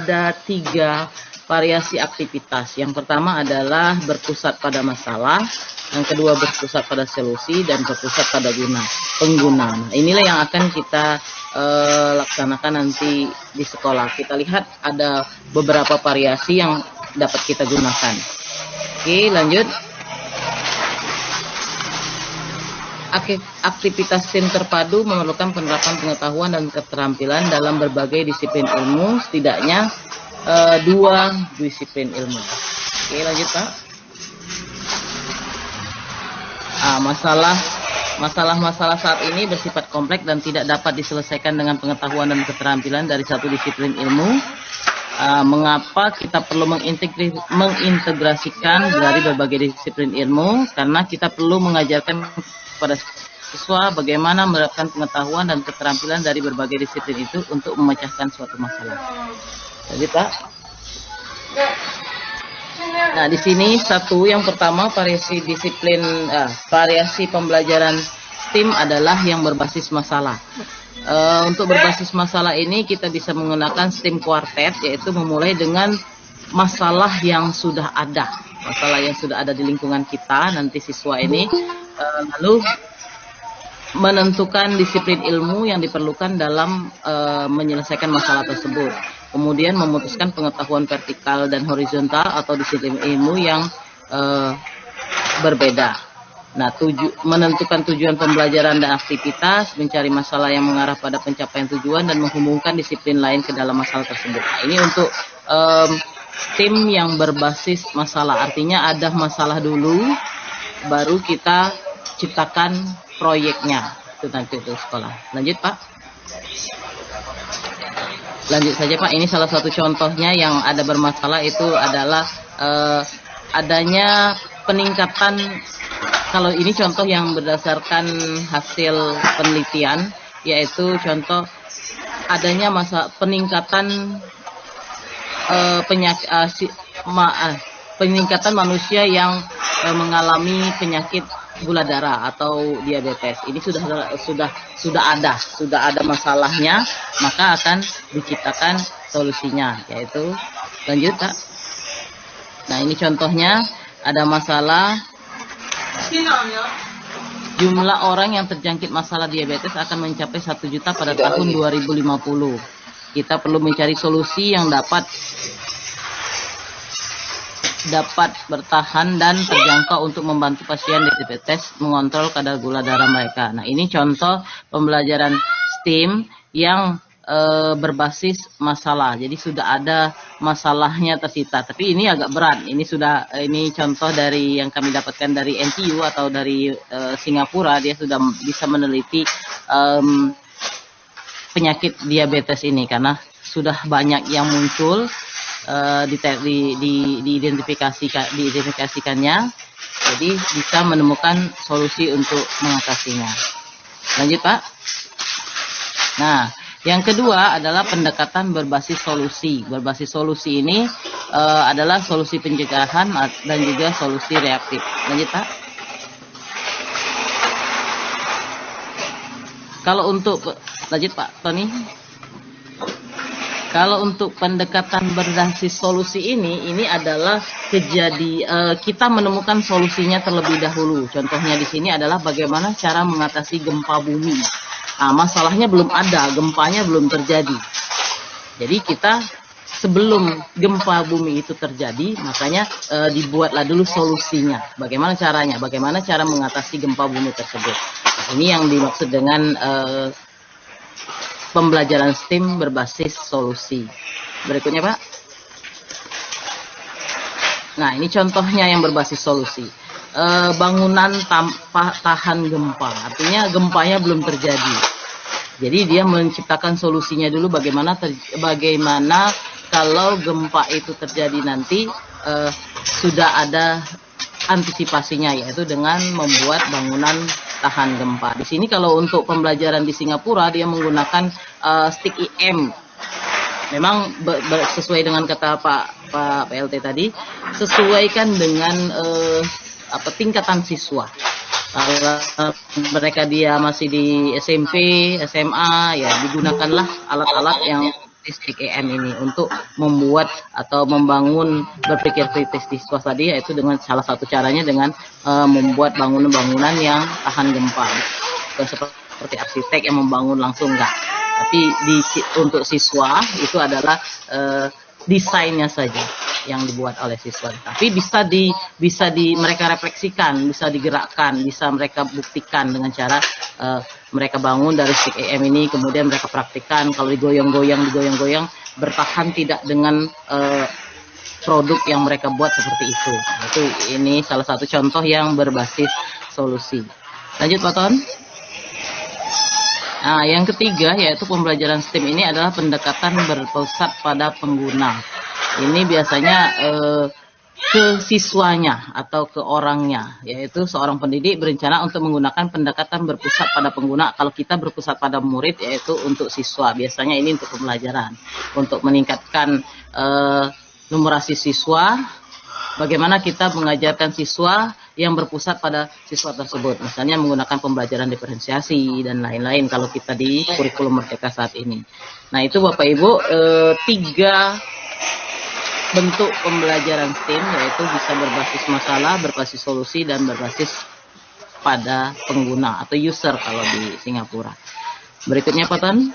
Speaker 2: variasi aktivitas. Yang pertama adalah berpusat pada masalah, yang kedua berpusat pada solusi, dan berpusat pada pengguna. Nah, inilah yang akan kita laksanakan nanti di sekolah. Kita lihat ada beberapa variasi yang dapat kita gunakan. Oke, lanjut. Aktivitas STEM terpadu memerlukan penerapan pengetahuan dan keterampilan dalam berbagai disiplin ilmu, setidaknya 2 disiplin ilmu. Oke, lanjut Pak. Masalah-masalah saat ini bersifat kompleks dan tidak dapat diselesaikan dengan pengetahuan dan keterampilan dari satu disiplin ilmu. Mengapa kita perlu mengintegrasikan dari berbagai disiplin ilmu? Karena kita perlu mengajarkan kepada siswa bagaimana menerapkan pengetahuan dan keterampilan dari berbagai disiplin itu untuk memecahkan suatu masalah. Jadi Pak. Nah, di sini yang pertama variasi pembelajaran STEM adalah yang berbasis masalah. Untuk berbasis masalah ini kita bisa menggunakan STEM quartet, yaitu memulai dengan masalah yang sudah ada di lingkungan kita. Nanti siswa ini lalu menentukan disiplin ilmu yang diperlukan dalam menyelesaikan masalah tersebut. Kemudian memutuskan pengetahuan vertikal dan horizontal atau disiplin ilmu yang berbeda. Nah, menentukan tujuan pembelajaran dan aktivitas, mencari masalah yang mengarah pada pencapaian tujuan, dan menghubungkan disiplin lain ke dalam masalah tersebut. Nah, ini untuk STEM yang berbasis masalah. Artinya ada masalah dulu, baru kita ciptakan proyeknya. Itu nanti itu sekolah. Lanjut Pak. Lanjut saja Pak. Ini salah satu contohnya yang ada bermasalah itu adalah adanya peningkatan. Kalau ini contoh yang berdasarkan hasil penelitian, yaitu contoh adanya peningkatan peningkatan manusia yang mengalami penyakit gula darah atau diabetes. Ini sudah ada masalahnya, maka akan diciptakan solusinya, yaitu lanjut Pak. Nah, ini contohnya ada masalah. Jumlah orang yang terjangkit masalah diabetes akan mencapai 1 juta pada tahun 2050. Kita perlu mencari solusi yang dapat bertahan dan terjangkau untuk membantu pasien diabetes mengontrol kadar gula darah mereka. Nah, ini contoh pembelajaran STEM yang berbasis masalah. Jadi sudah ada masalahnya tercipta. Tapi ini agak berat. Ini contoh dari yang kami dapatkan dari NTU atau dari Singapura. Dia sudah bisa meneliti penyakit diabetes ini karena sudah banyak yang muncul diidentifikasikannya. Jadi bisa menemukan solusi untuk mengatasinya. Lanjut Pak. Nah, yang kedua adalah pendekatan berbasis solusi. Berbasis solusi ini adalah solusi pencegahan dan juga solusi reaktif. Lanjut Pak. Kalau untuk lanjut Pak Tony. Kalau untuk pendekatan berbasis solusi ini adalah kita menemukan solusinya terlebih dahulu. Contohnya di sini adalah bagaimana cara mengatasi gempa bumi. Nah, masalahnya belum ada, gempanya belum terjadi. Jadi kita sebelum gempa bumi itu terjadi, makanya dibuatlah dulu solusinya. Bagaimana caranya? Bagaimana cara mengatasi gempa bumi tersebut? Ini yang dimaksud dengan pembelajaran STEM berbasis solusi. Berikutnya Pak. Nah, ini contohnya yang berbasis solusi. Bangunan tahan gempa, artinya gempanya belum terjadi. Jadi dia menciptakan solusinya dulu bagaimana kalau gempa itu terjadi nanti sudah ada antisipasinya, yaitu dengan membuat bangunan tahan gempa. Di sini kalau untuk pembelajaran di Singapura dia menggunakan stick IM. Memang sesuai dengan kata Pak PLT tadi, sesuaikan dengan tingkatan siswa. Kalau mereka dia masih di SMP, SMA, ya digunakanlah alat-alat yang stick EM ini untuk membuat atau membangun berpikir kritis di siswa tadi, yaitu dengan salah satu caranya dengan membuat bangunan-bangunan yang tahan gempa. Bukan seperti arsitek yang membangun langsung, enggak. Tapi untuk siswa itu adalah desainnya saja yang dibuat oleh siswa. Tapi bisa mereka refleksikan, bisa digerakkan, bisa mereka buktikan dengan cara mereka bangun dari stick EM ini, kemudian mereka praktikkan kalau digoyang-goyang, bertahan tidak dengan produk yang mereka buat seperti itu. Ini salah satu contoh yang berbasis solusi. Lanjut Pak Ton. Nah, yang ketiga yaitu pembelajaran STEM ini adalah pendekatan berpusat pada pengguna. Ini biasanya ke siswanya atau ke orangnya, yaitu seorang pendidik berencana untuk menggunakan pendekatan berpusat pada pengguna. Kalau kita berpusat pada murid, yaitu untuk siswa. Biasanya ini untuk pembelajaran, untuk meningkatkan numerasi siswa. Bagaimana kita mengajarkan siswa yang berpusat pada siswa tersebut, misalnya menggunakan pembelajaran diferensiasi dan lain-lain kalau kita di kurikulum Merdeka saat ini. Nah, itu Bapak Ibu 3 bentuk pembelajaran STEM, yaitu bisa berbasis masalah, berbasis solusi, dan berbasis pada pengguna atau user kalau di Singapura. Berikutnya Pak Ton.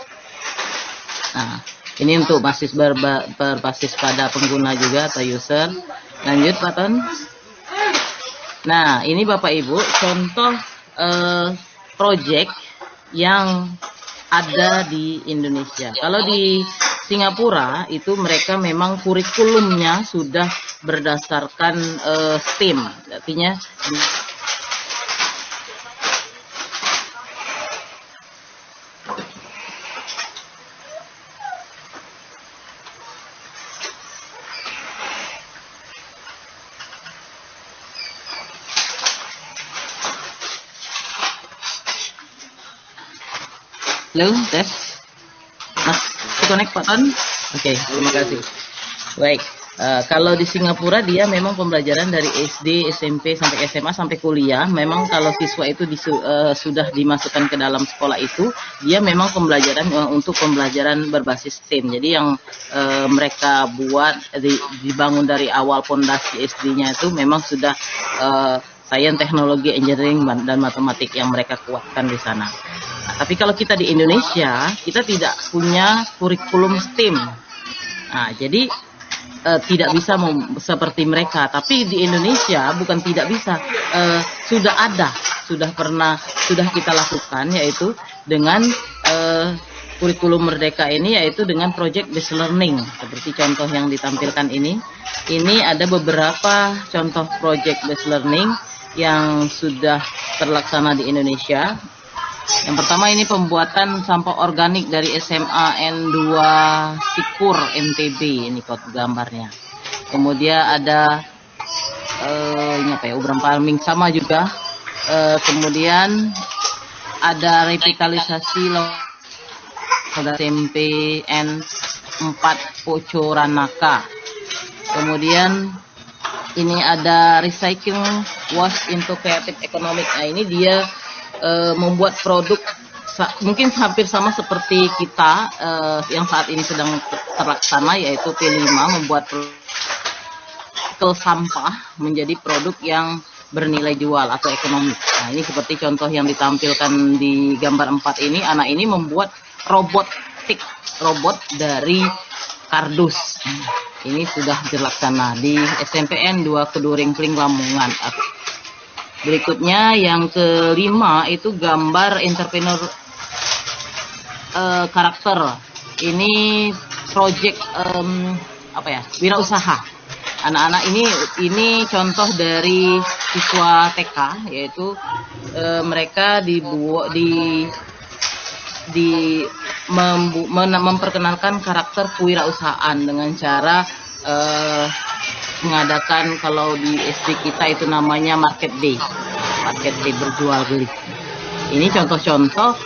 Speaker 2: Nah, ini untuk berbasis pada pengguna juga atau user. Lanjut Pak Ton. Nah, ini Bapak Ibu contoh project yang ada di Indonesia. Kalau di Singapura itu mereka memang kurikulumnya sudah berdasarkan STEM, artinya halo, tes. Masih connect Pak Ton? Oke, terima kasih. Baik, kalau di Singapura dia memang pembelajaran dari SD, SMP, sampai SMA, sampai kuliah. Memang kalau siswa itu sudah dimasukkan ke dalam sekolah itu, dia memang pembelajaran untuk pembelajaran berbasis STEM. Jadi yang mereka buat, dibangun dari awal pondasi SD-nya itu memang sudah sains, teknologi, engineering, dan matematik yang mereka kuatkan di sana. Nah, tapi kalau kita di Indonesia, kita tidak punya kurikulum STEM. Nah, jadi tidak bisa seperti mereka. Tapi di Indonesia bukan tidak bisa, sudah ada, sudah kita lakukan, yaitu dengan kurikulum Merdeka ini, yaitu dengan project based learning seperti contoh yang ditampilkan ini. Ini ada beberapa contoh project based learning yang sudah terlaksana di Indonesia. Yang pertama ini pembuatan sampah organik dari SMA N2 Sikur NTB, ini kode gambarnya. Kemudian ada ini apa ya, urban farming sama juga. Kemudian ada revitalisasi SMP N4 Pocoranaka. Kemudian ini ada recycling waste into creative economic. Nah, ini dia membuat produk mungkin hampir sama seperti kita yang saat ini sedang terlaksana, yaitu P5, membuat produk sampah menjadi produk yang bernilai jual atau ekonomi. Nah, ini seperti contoh yang ditampilkan di gambar 4 ini. Anak ini membuat robot dari kardus. Ini sudah dilaksana di SMPN 2 Keduring Pling Lamongan. Berikutnya yang kelima itu gambar entrepreneur karakter. Ini project wirausaha. Anak-anak ini contoh dari siswa TK, yaitu mereka memperkenalkan karakter kewirausahaan dengan cara mengadakan, kalau di SD kita itu namanya market day berjual beli. Ini contoh-contoh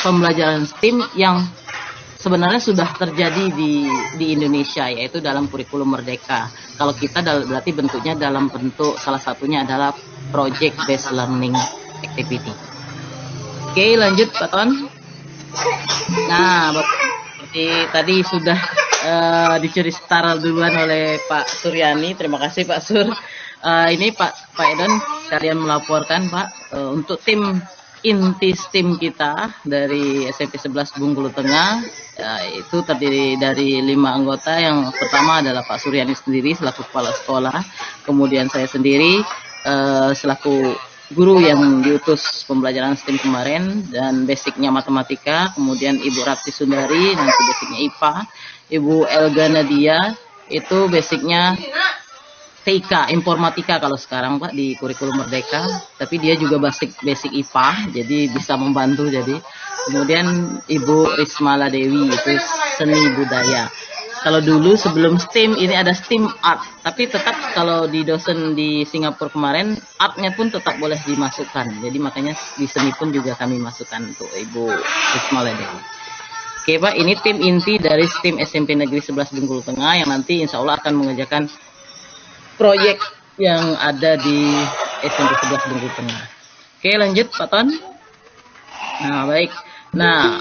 Speaker 2: pembelajaran STEM yang sebenarnya sudah terjadi di Indonesia, yaitu dalam kurikulum Merdeka. Kalau kita berarti bentuknya dalam bentuk, salah satunya adalah project based learning activity. Oke, lanjut Pak Ton. Nah, seperti tadi sudah dicuri star duluan oleh Pak Suryani. Terima kasih Pak Sur. Ini Pak Edon, kalian melaporkan Pak untuk tim inti STEM kita dari SMP 11 Bengkulu Tengah. Itu terdiri dari 5 anggota. Yang pertama adalah Pak Suryani sendiri selaku kepala sekolah, kemudian saya sendiri selaku guru yang diutus pembelajaran STEM kemarin dan basicnya matematika, kemudian Ibu Rapti Sundari nanti basicnya IPA, Ibu Elga Nadia itu basicnya TIK, informatika kalau sekarang Pak di kurikulum Merdeka, tapi dia juga basic IPA, jadi bisa membantu. Jadi kemudian Ibu Risma Ladewi itu seni budaya. Kalau dulu sebelum STEM ini ada STEM art, tapi tetap kalau di dosen di Singapura kemarin artnya pun tetap boleh dimasukkan. Jadi makanya di seni pun juga kami masukkan untuk Ibu Risma Ladewi. Oke Pak, ini tim inti dari STEM SMP Negeri 11 Bengkulu Tengah yang nanti insya Allah akan mengerjakan proyek yang ada di SMP 11 Bengkulu Tengah. Oke, lanjut Pak Ton. Nah, baik. Nah,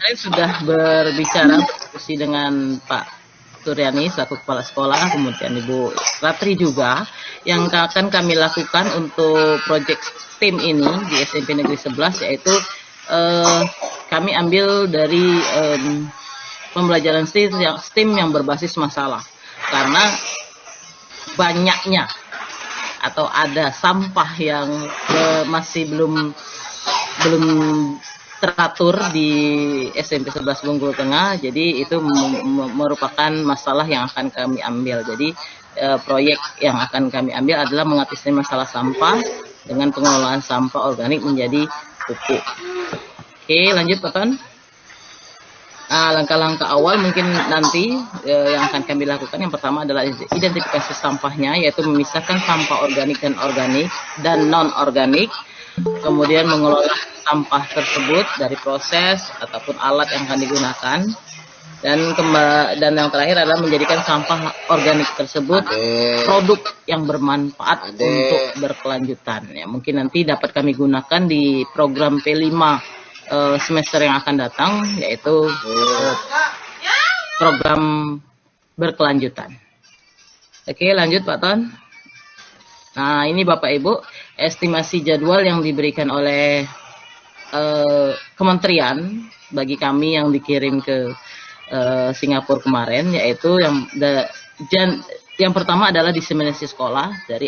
Speaker 2: saya sudah berbicara diskusi dengan Pak Suryani selaku kepala sekolah, kemudian Ibu Ratri juga, yang akan kami lakukan untuk proyek STEM ini di SMP Negeri 11, yaitu kami ambil dari pembelajaran STEM yang berbasis masalah. Karena banyaknya atau ada sampah yang masih belum teratur di SMP 11 Bengkulu Tengah, jadi itu merupakan masalah yang akan kami ambil. Jadi proyek yang akan kami ambil adalah mengatasi masalah sampah dengan pengelolaan sampah organik menjadi pupuk. Oke, lanjut Pak Ton. Langkah-langkah awal mungkin nanti yang akan kami lakukan, yang pertama adalah identifikasi sampahnya, yaitu memisahkan sampah organik dan non-organik, kemudian mengelola sampah tersebut dari proses ataupun alat yang akan digunakan, dan yang terakhir adalah menjadikan sampah organik tersebut produk yang bermanfaat untuk berkelanjutan. Ya, mungkin nanti dapat kami gunakan di program P5 semester yang akan datang, yaitu program berkelanjutan. Oke, lanjut Pak Ton. Nah, ini Bapak Ibu estimasi jadwal yang diberikan oleh kementerian bagi kami yang dikirim ke Singapura kemarin, yaitu yang pertama adalah diseminasi sekolah. Dari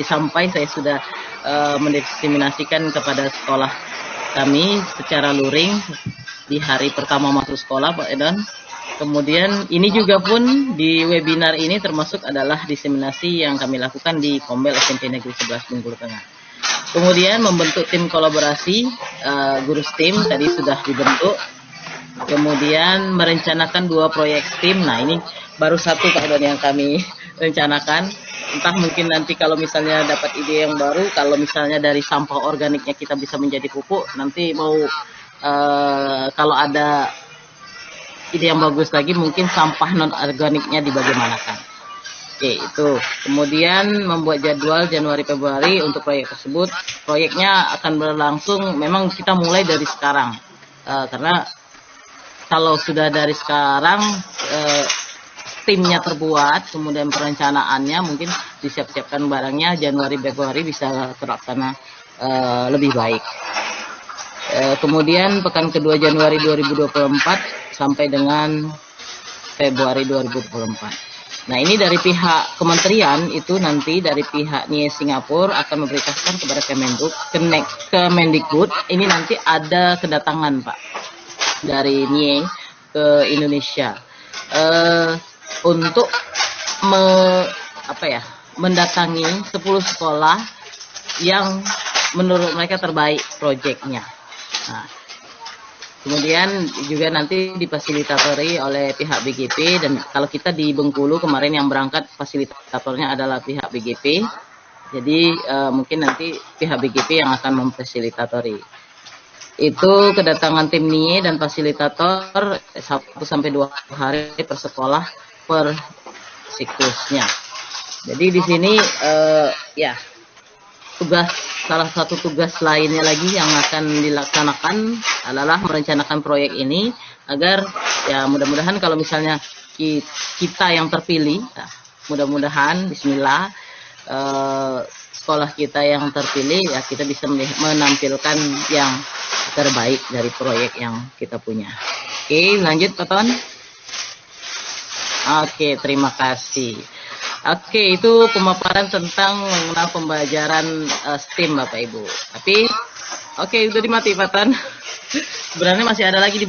Speaker 2: sampai saya sudah mendiseminasikan kepada sekolah kami secara luring di hari pertama masuk sekolah, Pak Edan. Kemudian ini juga pun di webinar ini termasuk adalah diseminasi yang kami lakukan di Kombel SMP Negeri 11 Bengkulu Tengah. Kemudian membentuk tim kolaborasi, guru STEAM tadi sudah dibentuk. Kemudian merencanakan 2 proyek STEAM. Nah ini baru satu Pak Don yang kami rencanakan. Entah mungkin nanti kalau misalnya dapat ide yang baru, kalau misalnya dari sampah organiknya kita bisa menjadi pupuk, nanti mau kalau ada ide yang bagus lagi mungkin sampah non organiknya dibagaimanakan. Oke, itu. Kemudian membuat jadwal Januari Februari untuk proyek tersebut. Proyeknya akan berlangsung memang kita mulai dari sekarang. Karena kalau sudah dari sekarang timnya terbuat, kemudian perencanaannya mungkin disiap-siapkan barangnya Januari Februari bisa terlaksana lebih baik. Kemudian pekan kedua Januari 2024 sampai dengan Februari 2024. Nah ini dari pihak kementerian itu nanti dari pihak NIE Singapura akan memberitakan kepada Kemendikbud. Ini nanti ada kedatangan Pak dari NIE ke Indonesia untuk mendatangi 10 sekolah yang menurut mereka terbaik proyeknya. Nah, kemudian juga nanti difasilitatori oleh pihak BGP, dan kalau kita di Bengkulu kemarin yang berangkat fasilitatornya adalah pihak BGP. Jadi mungkin nanti pihak BGP yang akan memfasilitatori. Itu kedatangan tim NIE dan fasilitator 1-2 hari per sekolah per siklusnya. Jadi di sini salah satu tugas lainnya lagi yang akan dilaksanakan adalah merencanakan proyek ini agar ya mudah-mudahan kalau misalnya kita yang terpilih, mudah-mudahan Bismillah sekolah kita yang terpilih ya kita bisa menampilkan yang terbaik dari proyek yang kita punya. Oke, lanjut Pak Ton. Oke, terima kasih. Oke, itu pemaparan tentang mengenal pembelajaran STEAM Bapak Ibu. Tapi oke, itu dimati Pak Tan. Sebenarnya masih ada lagi di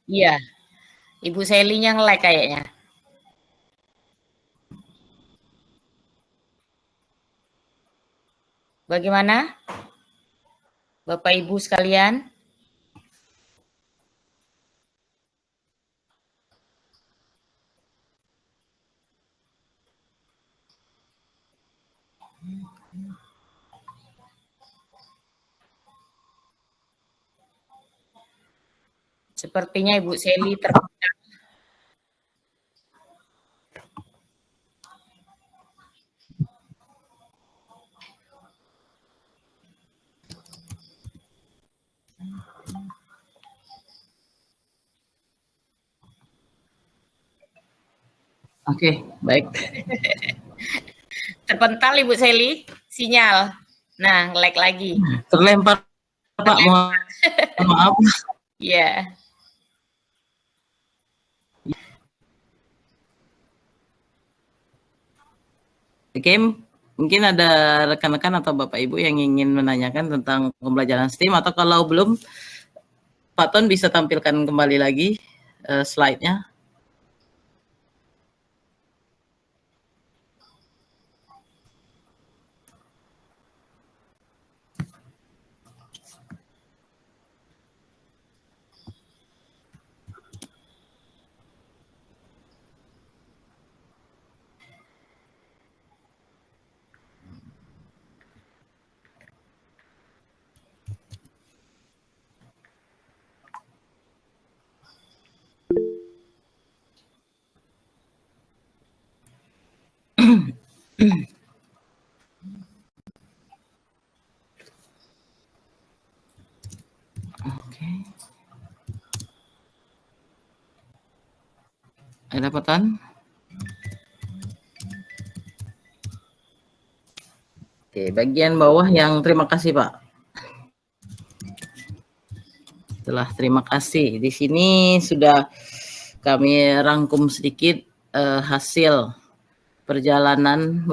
Speaker 1: Iya, Ibu Selinya nge-lag kayaknya. Bagaimana? Bapak Ibu sekalian? Sepertinya Ibu Seli terpecah.
Speaker 2: Oke, baik.
Speaker 1: Terpental Ibu Seli, sinyal. Nah, nge-lag lagi.
Speaker 2: Terlempar Pak, mohon maaf.
Speaker 1: Iya.
Speaker 2: Oke, mungkin ada rekan-rekan atau Bapak Ibu yang ingin menanyakan tentang pembelajaran STEAM, atau kalau belum Pak Ton bisa tampilkan kembali lagi slide-nya. Oke. Ada Pak Ton? Oke, bagian bawah yang terima kasih Pak. Setelah terima kasih, di sini sudah kami rangkum sedikit hasil perjalanan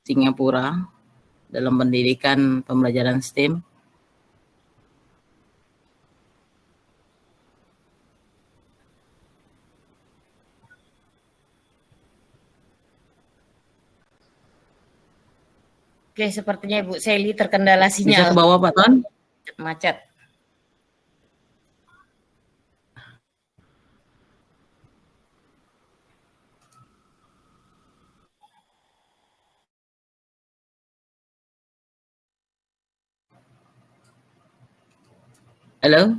Speaker 2: Singapura dalam pendidikan pembelajaran STEM.
Speaker 1: Oke, sepertinya Ibu Sally terkendala
Speaker 2: Bisa
Speaker 1: sinyal.
Speaker 2: ke bawah Pak Ton?
Speaker 1: Macet.
Speaker 2: Halo?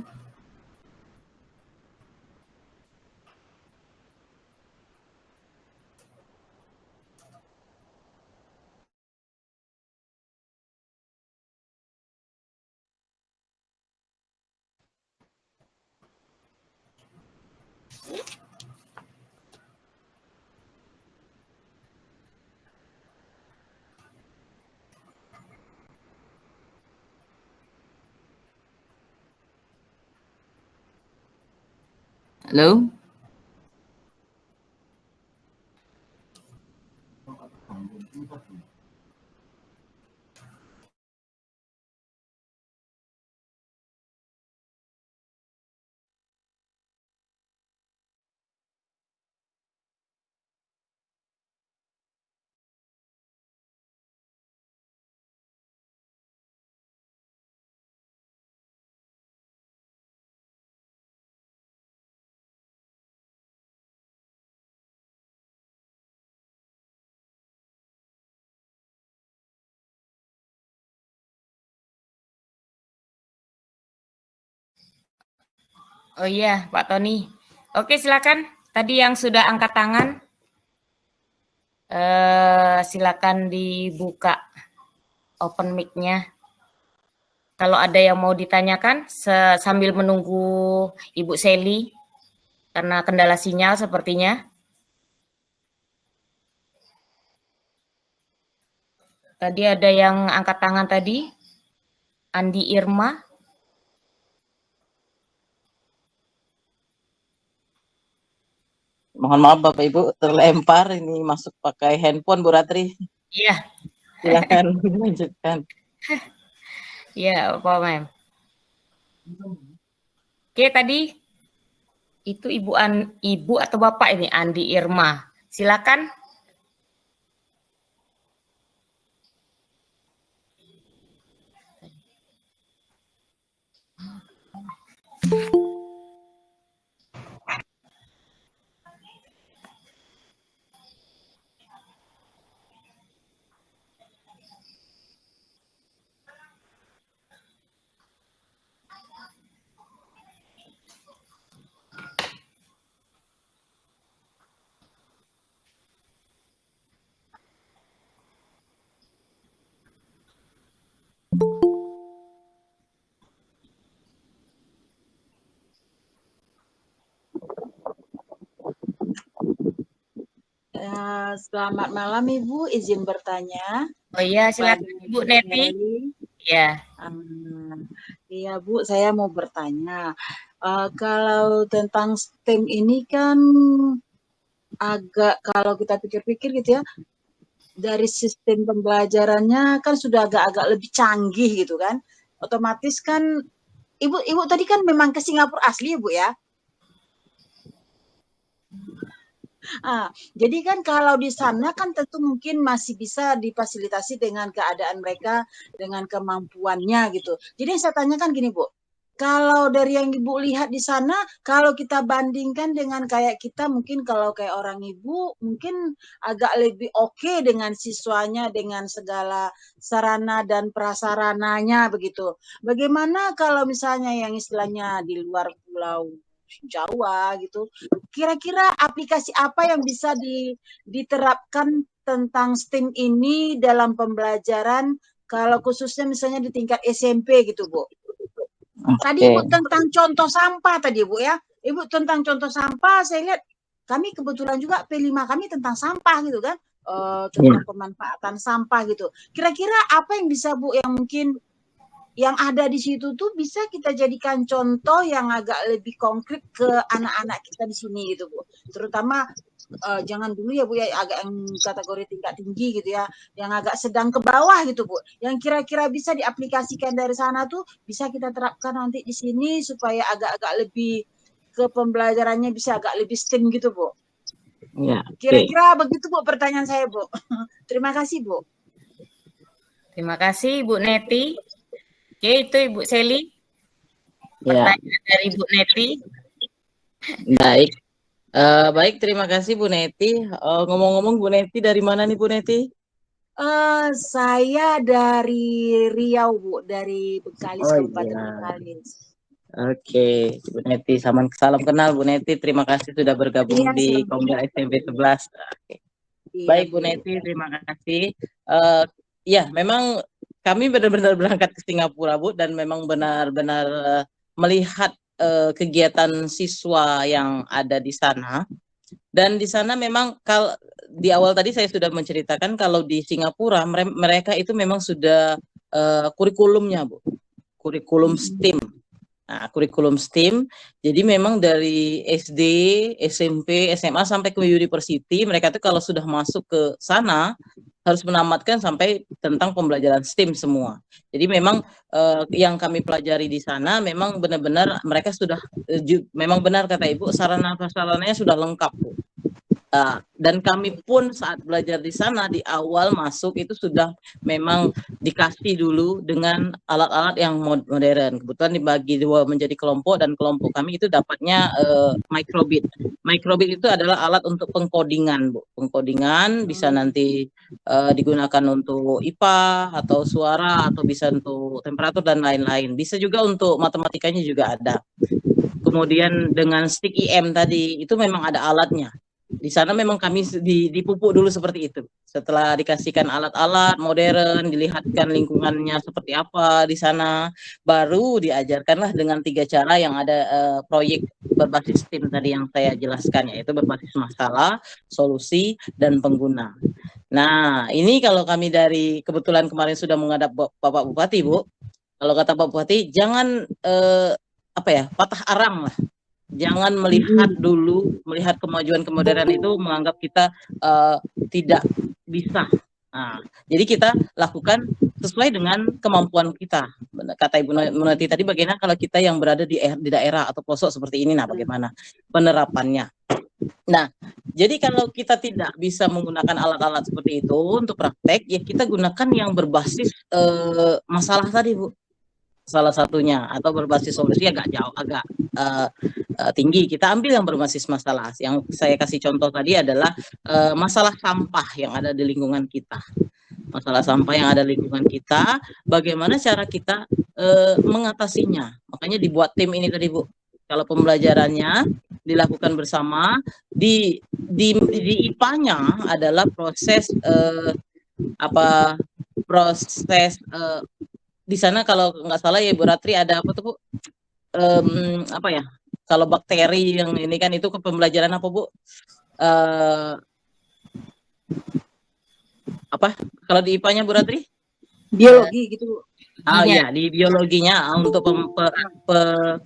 Speaker 2: Halo?
Speaker 1: Oh iya, Pak Tony. Oke, silakan. Tadi yang sudah angkat tangan, silakan dibuka open mic-nya. Kalau ada yang mau ditanyakan sambil menunggu Ibu Sally karena kendala sinyal sepertinya. Tadi ada yang angkat tangan tadi, Andi Irma.
Speaker 2: Mohon maaf Bapak Ibu, terlempar ini masuk pakai handphone Bu Ratri.
Speaker 1: Iya.
Speaker 2: Silakan lanjutkan.
Speaker 1: Iya, Pak Mem. Oke, tadi itu Ibu atau Bapak ini Andi Irma. Silakan.
Speaker 7: Selamat malam Ibu, izin bertanya.
Speaker 1: Oh iya, silakan Ibu Neti. Ya.
Speaker 7: Iya Bu, saya mau bertanya. Kalau tentang STEM ini kan agak, kalau kita pikir-pikir gitu ya, dari sistem pembelajarannya kan sudah agak-agak lebih canggih gitu kan. Otomatis kan, Ibu tadi kan memang ke Singapura asli ya Bu ya? Jadi kan kalau di sana kan tentu mungkin masih bisa difasilitasi dengan keadaan mereka, dengan kemampuannya gitu. Jadi saya tanyakan gini Bu, kalau dari yang Ibu lihat di sana, kalau kita bandingkan dengan kayak kita, mungkin kalau kayak orang Ibu, mungkin agak lebih oke dengan siswanya, dengan segala sarana dan prasarananya begitu. Bagaimana kalau misalnya yang istilahnya di luar pulau Jawa gitu, kira-kira aplikasi apa yang bisa diterapkan tentang STEM ini dalam pembelajaran kalau khususnya misalnya di tingkat SMP gitu Bu. Tadi Ibu tentang contoh sampah tadi Bu ya. Ibu tentang contoh sampah, saya lihat kami kebetulan juga P5 kami tentang sampah gitu kan. tentang pemanfaatan sampah gitu. Kira-kira apa yang bisa Bu yang mungkin yang ada di situ tuh bisa kita jadikan contoh yang agak lebih konkret ke anak-anak kita di sini gitu Bu. Terutama jangan dulu ya Bu ya agak yang kategori tingkat tinggi gitu ya, yang agak sedang ke bawah gitu Bu. Yang kira-kira bisa diaplikasikan dari sana tuh bisa kita terapkan nanti di sini supaya agak-agak lebih ke pembelajarannya bisa agak lebih STEM gitu Bu.
Speaker 2: Ya,
Speaker 7: Kira-kira begitu Bu pertanyaan saya Bu. Terima kasih Bu.
Speaker 1: Terima kasih Ibu Neti. Oke, itu Ibu Seli.
Speaker 2: Ya.
Speaker 1: Pertanyaan dari Ibu Neti.
Speaker 2: Baik. Baik, terima kasih Bu Neti. Ngomong-ngomong Bu Neti dari mana nih Bu Neti?
Speaker 7: Saya dari Riau Bu, dari Bengkalis, Kabupaten Bengkalis.
Speaker 2: Oke, Bu Neti, salam kenal Bu Neti. Terima kasih sudah bergabung di Komda SMP 11. Oke. Baik Bu Neti, terima kasih. Ya, memang kami benar-benar berangkat ke Singapura Bu, dan memang benar-benar melihat kegiatan siswa yang ada di sana. Dan di sana memang kalau di awal tadi saya sudah menceritakan kalau di Singapura mereka itu memang sudah kurikulumnya Bu, kurikulum STEAM. Nah, kurikulum STEAM, jadi memang dari SD, SMP, SMA sampai ke university, mereka tuh kalau sudah masuk ke sana harus menamatkan sampai tentang pembelajaran STEAM semua. Jadi memang yang kami pelajari di sana memang benar-benar mereka sudah memang benar kata Ibu, sarana-prasarananya sudah lengkap Bu. Dan kami pun saat belajar di sana di awal masuk itu sudah memang dikasih dulu dengan alat-alat yang modern. Kebetulan dibagi dua menjadi kelompok, dan kelompok kami itu dapatnya microbit. Microbit itu adalah alat untuk pengkodingan Bu. Pengkodingan bisa nanti digunakan untuk IPA atau suara atau bisa untuk temperatur dan lain-lain. Bisa juga untuk matematikanya juga ada. Kemudian dengan stick IM tadi itu memang ada alatnya. Di sana memang kami dipupuk dulu seperti itu. Setelah dikasihkan alat-alat modern, dilihatkan lingkungannya seperti apa di sana, baru diajarkanlah dengan 3 cara yang ada proyek berbasis STEAM tadi yang saya jelaskan, yaitu berbasis masalah, solusi, dan pengguna. Nah, ini kalau kami dari kebetulan kemarin sudah menghadap Bapak Bupati Bu, kalau kata Pak Bupati jangan patah arang lah. Jangan melihat dulu, melihat kemajuan kemodernan itu menganggap kita tidak bisa. Nah, jadi kita lakukan sesuai dengan kemampuan kita. Kata Ibu Neti tadi, bagaimana kalau kita yang berada di daerah atau pelosok seperti ini, nah bagaimana penerapannya. Nah, jadi kalau kita tidak bisa menggunakan alat-alat seperti itu untuk praktek, ya kita gunakan yang berbasis masalah tadi Bu. Salah satunya, atau berbasis solusi agak jauh, agak tinggi. Kita ambil yang berbasis masalah. Yang saya kasih contoh tadi adalah masalah sampah yang ada di lingkungan kita. Masalah sampah yang ada di lingkungan kita, bagaimana cara kita mengatasinya. Makanya dibuat tim ini tadi Bu. Kalau pembelajarannya dilakukan bersama, di IPA-nya adalah proses di sana kalau nggak salah ya Bu Ratri ada apa tuh Bu? Kalau bakteri yang ini kan itu ke pembelajaran apa Bu? Kalau di IPA-nya Bu Ratri?
Speaker 7: Biologi gitu Bu.
Speaker 2: Iya, di biologinya untuk penghancuran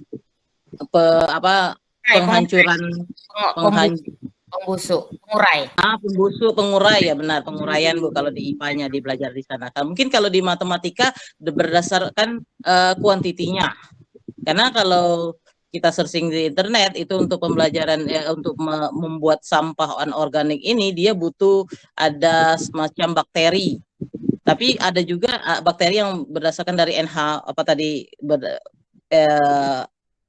Speaker 2: pengurai ya, benar, penguraian Bu kalau di IPA-nya dibelajar di sana. Mungkin kalau di matematika berdasarkan kuantitinya. Karena kalau kita searching di internet itu untuk pembelajaran untuk membuat sampah anorganik ini dia butuh ada semacam bakteri. Tapi ada juga bakteri yang berdasarkan dari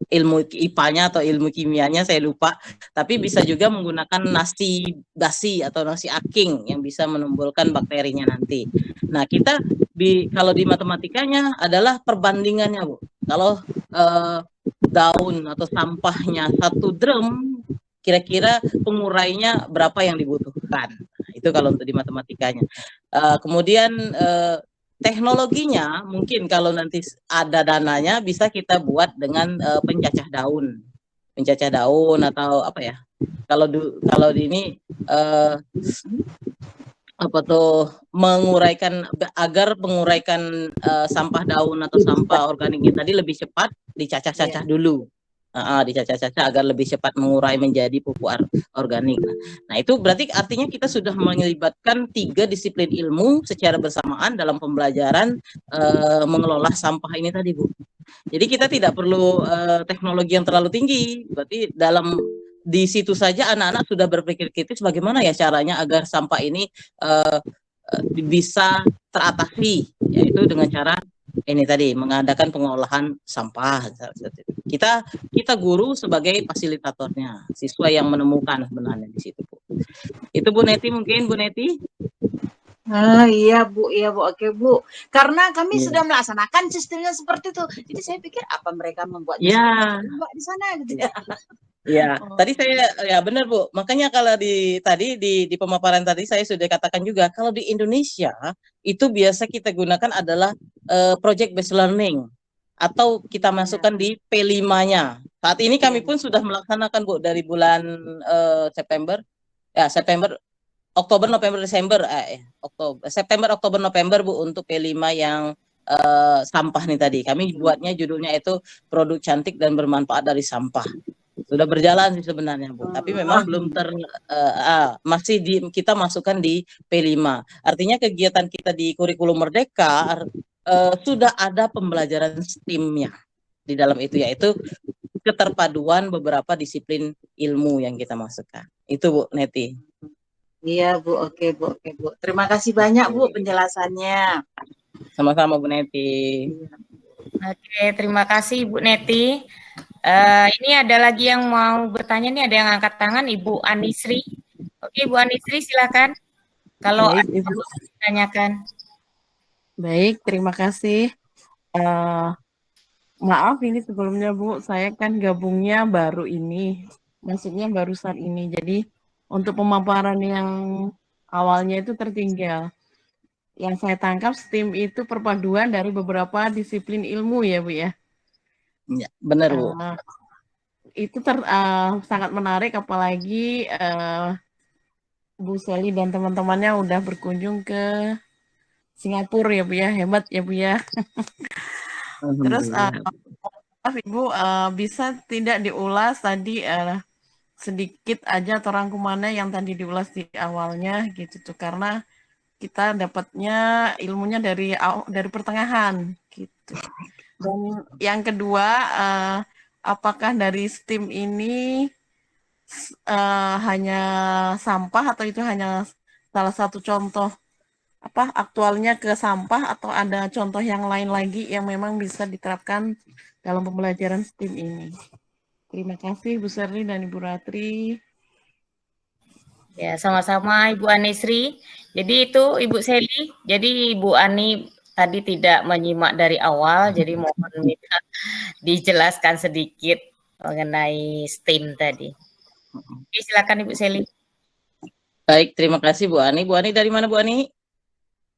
Speaker 2: ilmu IPA-nya atau ilmu kimianya saya lupa, tapi bisa juga menggunakan nasi basi atau nasi aking yang bisa menimbulkan bakterinya nanti. Nah, kita kalau di matematikanya adalah perbandingannya Bu. Kalau daun atau sampahnya 1 drum, kira-kira pengurainya berapa yang dibutuhkan. Nah, itu kalau untuk di matematikanya. Kemudian teknologinya mungkin kalau nanti ada dananya bisa kita buat dengan pencacah daun atau apa ya, kalau di ini apa tuh menguraikan agar menguraikan sampah daun atau sampah organiknya tadi lebih cepat dicacah-cacah dulu. Dicacah-cacah agar lebih cepat mengurai menjadi pupuk organik. Nah, itu berarti artinya kita sudah melibatkan 3 disiplin ilmu secara bersamaan dalam pembelajaran mengelola sampah ini tadi, Bu. Jadi kita tidak perlu teknologi yang terlalu tinggi. Berarti di situ saja anak-anak sudah berpikir kritis bagaimana ya caranya agar sampah ini bisa teratasi, yaitu dengan cara ini tadi mengadakan pengolahan sampah. Kita guru sebagai fasilitatornya, siswa yang menemukan sebenarnya di situ, Bu. Itu Bu Neti, mungkin Bu Neti.
Speaker 7: Iya Bu, oke Bu. Karena kami sudah melaksanakan sistemnya seperti itu. Jadi saya pikir apa mereka membuatnya di sana gitu ya.
Speaker 2: Ya, tadi saya benar Bu. Makanya kalau di pemaparan tadi saya sudah katakan juga kalau di Indonesia itu biasa kita gunakan adalah project based learning atau kita masukkan di P5-nya. Saat ini kami pun sudah melaksanakan Bu dari bulan September, Oktober, November, Desember, September, Oktober, November Bu untuk P5 yang sampah nih tadi. Kami buatnya judulnya itu produk cantik dan bermanfaat dari sampah. Sudah berjalan sih sebenarnya Bu, tapi memang belum kita masukkan di P5. Artinya kegiatan kita di kurikulum Merdeka sudah ada pembelajaran STEM-nya di dalam itu, yaitu keterpaduan beberapa disiplin ilmu yang kita masukkan. Itu Bu Neti.
Speaker 7: Iya Bu, oke Bu. Terima kasih banyak Bu penjelasannya.
Speaker 2: Sama-sama Bu Neti.
Speaker 1: Oke, terima kasih Bu Neti. Ini ada lagi yang mau bertanya nih, ada yang angkat tangan, Ibu Anisri. Oke, Bu Anisri silakan. Kalau
Speaker 8: baik,
Speaker 1: ada yang ditanyakan.
Speaker 8: Baik, terima kasih. Maaf ini sebelumnya Bu, saya kan gabungnya baru ini, maksudnya barusan ini. Jadi untuk pemaparan yang awalnya itu tertinggal. Yang saya tangkap STEAM itu perpaduan dari beberapa disiplin ilmu ya Bu ya.
Speaker 2: Ya, benar Bu.
Speaker 8: Itu sangat menarik, apalagi Bu Sally dan teman-temannya udah berkunjung ke Singapura ya Bu ya, hebat ya Bu ya. Terus Ibu bisa tidak diulas tadi sedikit aja atau rangkumannya yang tadi diulas di awalnya gitu tuh, karena kita dapatnya ilmunya dari pertengahan gitu. Dan yang kedua, apakah dari STEAM ini hanya sampah atau itu hanya salah satu contoh aktualnya ke sampah, atau ada contoh yang lain lagi yang memang bisa diterapkan dalam pembelajaran STEAM ini? Terima kasih Bu Serli dan Ibu Ratri.
Speaker 1: Ya, sama-sama Ibu Anisri. Jadi itu Ibu Seli. Jadi Ibu Ani tadi tidak menyimak dari awal, jadi mohon minta dijelaskan sedikit mengenai STEAM tadi. Oke, silakan Ibu Seli.
Speaker 2: Baik, terima kasih Bu Ani. Bu Ani dari mana Bu Ani?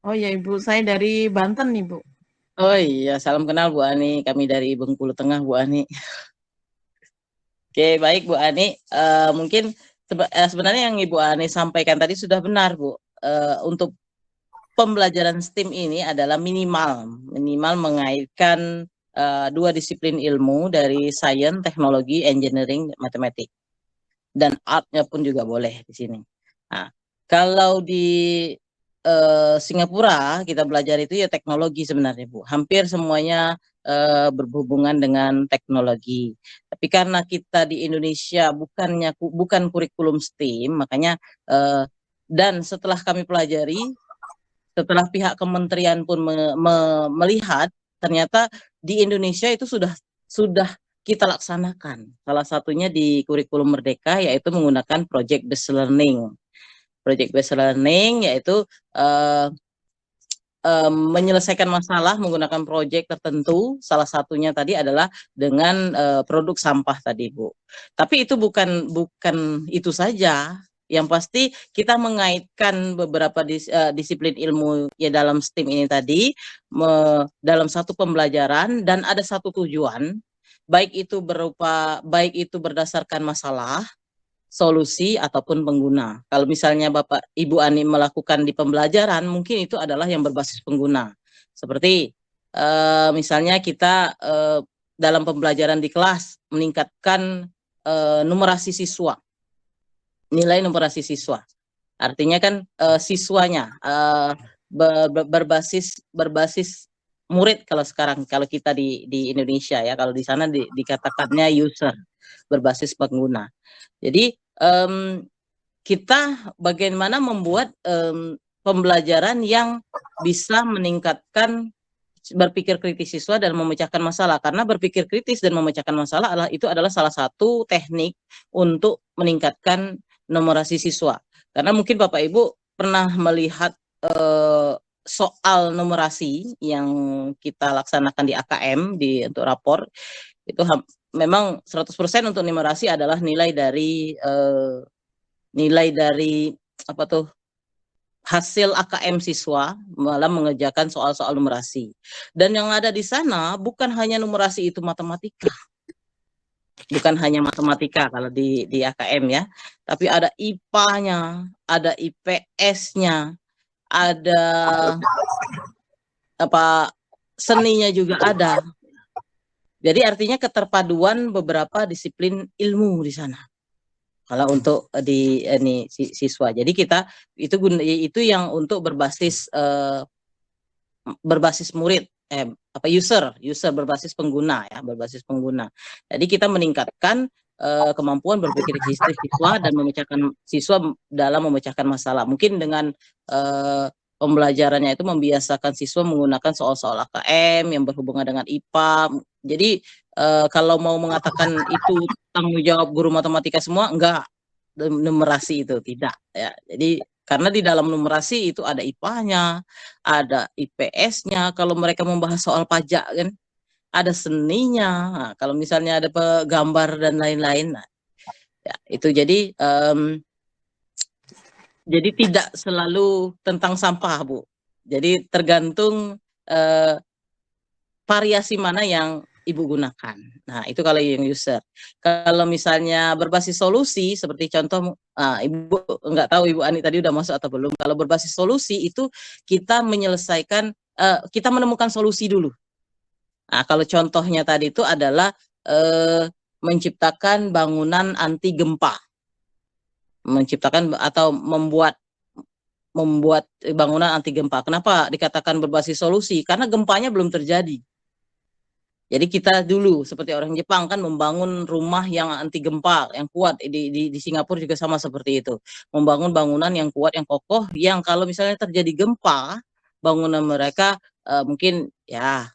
Speaker 8: Oh ya Ibu, saya dari Banten nih Bu.
Speaker 2: Oh iya, salam kenal Bu Ani. Kami dari Bengkulu Tengah Bu Ani. Oke, baik Bu Ani. Mungkin sebenarnya yang Ibu Ani sampaikan tadi sudah benar Bu. Untuk pembelajaran STEAM ini adalah minimal mengaitkan 2 disiplin ilmu dari sains, teknologi, engineering, matematik, dan artnya pun juga boleh di sini. Nah, kalau di Singapura kita belajar itu ya teknologi sebenarnya Bu. Hampir semuanya berhubungan dengan teknologi. Tapi karena kita di Indonesia bukan kurikulum STEAM, makanya dan setelah kami pelajari, setelah pihak kementerian pun melihat, ternyata di Indonesia itu sudah kita laksanakan. Salah satunya di kurikulum Merdeka, yaitu menggunakan project based learning. Project based learning yaitu menyelesaikan masalah menggunakan proyek tertentu. Salah satunya tadi adalah dengan produk sampah tadi Bu. Tapi itu bukan itu saja. Yang pasti kita mengaitkan beberapa disiplin ilmu ya dalam STEAM ini tadi dalam satu pembelajaran, dan ada satu tujuan, baik itu berdasarkan masalah solusi ataupun pengguna. Kalau misalnya Bapak Ibu Ani melakukan di pembelajaran, mungkin itu adalah yang berbasis pengguna. Seperti misalnya kita dalam pembelajaran di kelas meningkatkan numerasi siswa, nilai numerasi siswa. Artinya kan siswanya berbasis murid kalau sekarang, kalau kita di Indonesia ya, kalau di sana dikatakannya user, berbasis pengguna. Jadi kita bagaimana membuat pembelajaran yang bisa meningkatkan berpikir kritis siswa dan memecahkan masalah, karena berpikir kritis dan memecahkan masalah adalah salah satu teknik untuk meningkatkan numerasi siswa. Karena mungkin Bapak Ibu pernah melihat soal numerasi yang kita laksanakan di AKM untuk rapor, itu memang 100% untuk numerasi adalah nilai dari apa tuh, hasil AKM siswa malah mengerjakan soal-soal numerasi. Dan yang ada di sana bukan hanya numerasi itu matematika. Bukan hanya matematika kalau di AKM ya, tapi ada IPA-nya, ada IPS-nya, ada apa seninya juga ada. Jadi artinya keterpaduan beberapa disiplin ilmu di sana. Kalau untuk di ini siswa. Jadi kita itu yang untuk berbasis murid, user berbasis pengguna ya, berbasis pengguna. Jadi kita meningkatkan kemampuan berpikir siswa dan memecahkan siswa dalam memecahkan masalah. Mungkin dengan pembelajarannya itu membiasakan siswa menggunakan soal-soal AKM yang berhubungan dengan IPA. Jadi kalau mau mengatakan itu tanggung jawab guru matematika semua, enggak, numerasi itu tidak ya. Jadi karena di dalam numerasi itu ada IPA-nya, ada IPS-nya. Kalau mereka membahas soal pajak kan, ada seninya. Nah, kalau misalnya ada gambar dan lain-lain, nah, ya, itu jadi tidak selalu tentang sampah, Bu. Jadi tergantung variasi mana yang Ibu gunakan. Nah, itu kalau yang user. Kalau misalnya berbasis solusi, seperti contoh, Ibu nggak tahu Ibu Ani tadi udah masuk atau belum. Kalau berbasis solusi itu kita menyelesaikan, kita menemukan solusi dulu. Nah, kalau contohnya tadi itu adalah menciptakan bangunan anti gempa. Menciptakan atau membuat bangunan anti gempa. Kenapa dikatakan berbasis solusi? Karena gempanya belum terjadi. Jadi kita dulu seperti orang Jepang kan membangun rumah yang anti gempa, yang kuat. Di Singapura juga sama seperti itu. Membangun bangunan yang kuat, yang kokoh, yang kalau misalnya terjadi gempa, bangunan mereka mungkin ya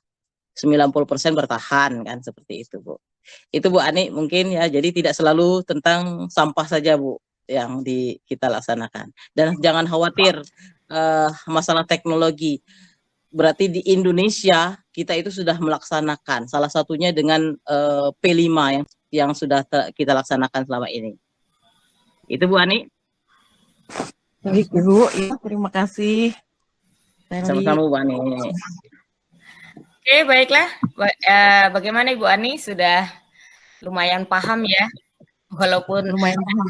Speaker 2: 90% bertahan kan, seperti itu, Bu. Itu Bu Ani mungkin ya. Jadi tidak selalu tentang sampah saja, Bu, yang kita laksanakan. Dan jangan khawatir masalah teknologi. Berarti di Indonesia kita itu sudah melaksanakan, salah satunya dengan P5 yang sudah kita laksanakan selama ini. Itu Bu Ani.
Speaker 8: Baik Ibu, ya, terima kasih.
Speaker 2: Sama-sama Bu Ani.
Speaker 1: Oke, baiklah. Bagaimana Ibu Ani, sudah lumayan paham ya, walaupun
Speaker 8: lumayan paham.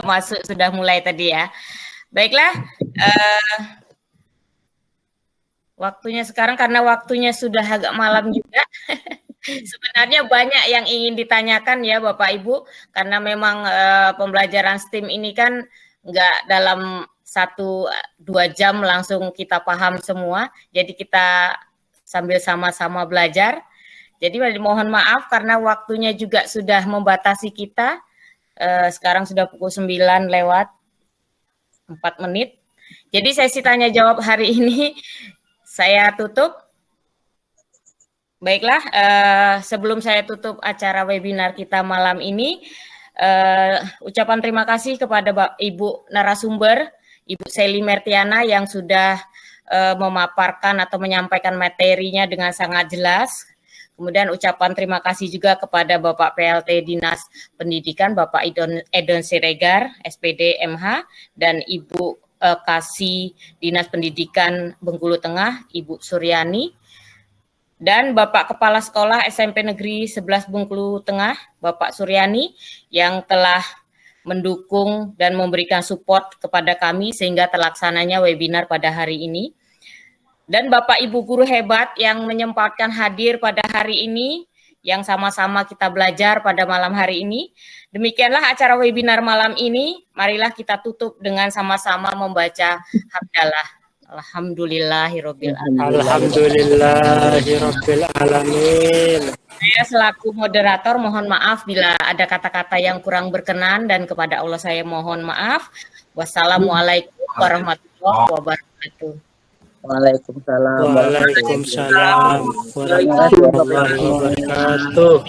Speaker 1: masuk sudah mulai tadi ya. Baiklah. Waktunya sekarang, karena waktunya sudah agak malam juga. Sebenarnya banyak yang ingin ditanyakan ya Bapak Ibu, karena memang pembelajaran STEAM ini kan nggak dalam 1-2 jam langsung kita paham semua. Jadi kita sambil sama-sama belajar. Jadi mohon maaf karena waktunya juga sudah membatasi kita. Sekarang sudah pukul 9 lewat 4 menit. Jadi sesi tanya jawab hari ini saya tutup. Baiklah, sebelum saya tutup acara webinar kita malam ini, ucapan terima kasih kepada Ibu narasumber, Ibu Sally Mertiana yang sudah memaparkan atau menyampaikan materinya dengan sangat jelas. Kemudian ucapan terima kasih juga kepada Bapak PLT Dinas Pendidikan, Bapak Edon Siregar, SPD MH, dan Ibu Kasih Dinas Pendidikan Bengkulu Tengah, Ibu Suryani. dan Bapak Kepala Sekolah SMP Negeri 11 Bengkulu Tengah, Bapak Suryani, yang telah mendukung dan memberikan support kepada kami sehingga terlaksananya webinar pada hari ini. Dan Bapak Ibu guru hebat yang menyempatkan hadir pada hari ini, yang sama-sama kita belajar pada malam hari ini. Demikianlah acara webinar malam ini. Marilah kita tutup dengan sama-sama membaca hamdalah. Alhamdulillahirabbil alamin.
Speaker 6: Alhamdulillahirabbil alamin.
Speaker 1: Saya selaku moderator mohon maaf bila ada kata-kata yang kurang berkenan, dan kepada Allah saya mohon maaf. Wassalamualaikum warahmatullahi wabarakatuh.
Speaker 2: Waalaikumsalam.
Speaker 6: Waalaikumsalam warahmatullahi wabarakatuh.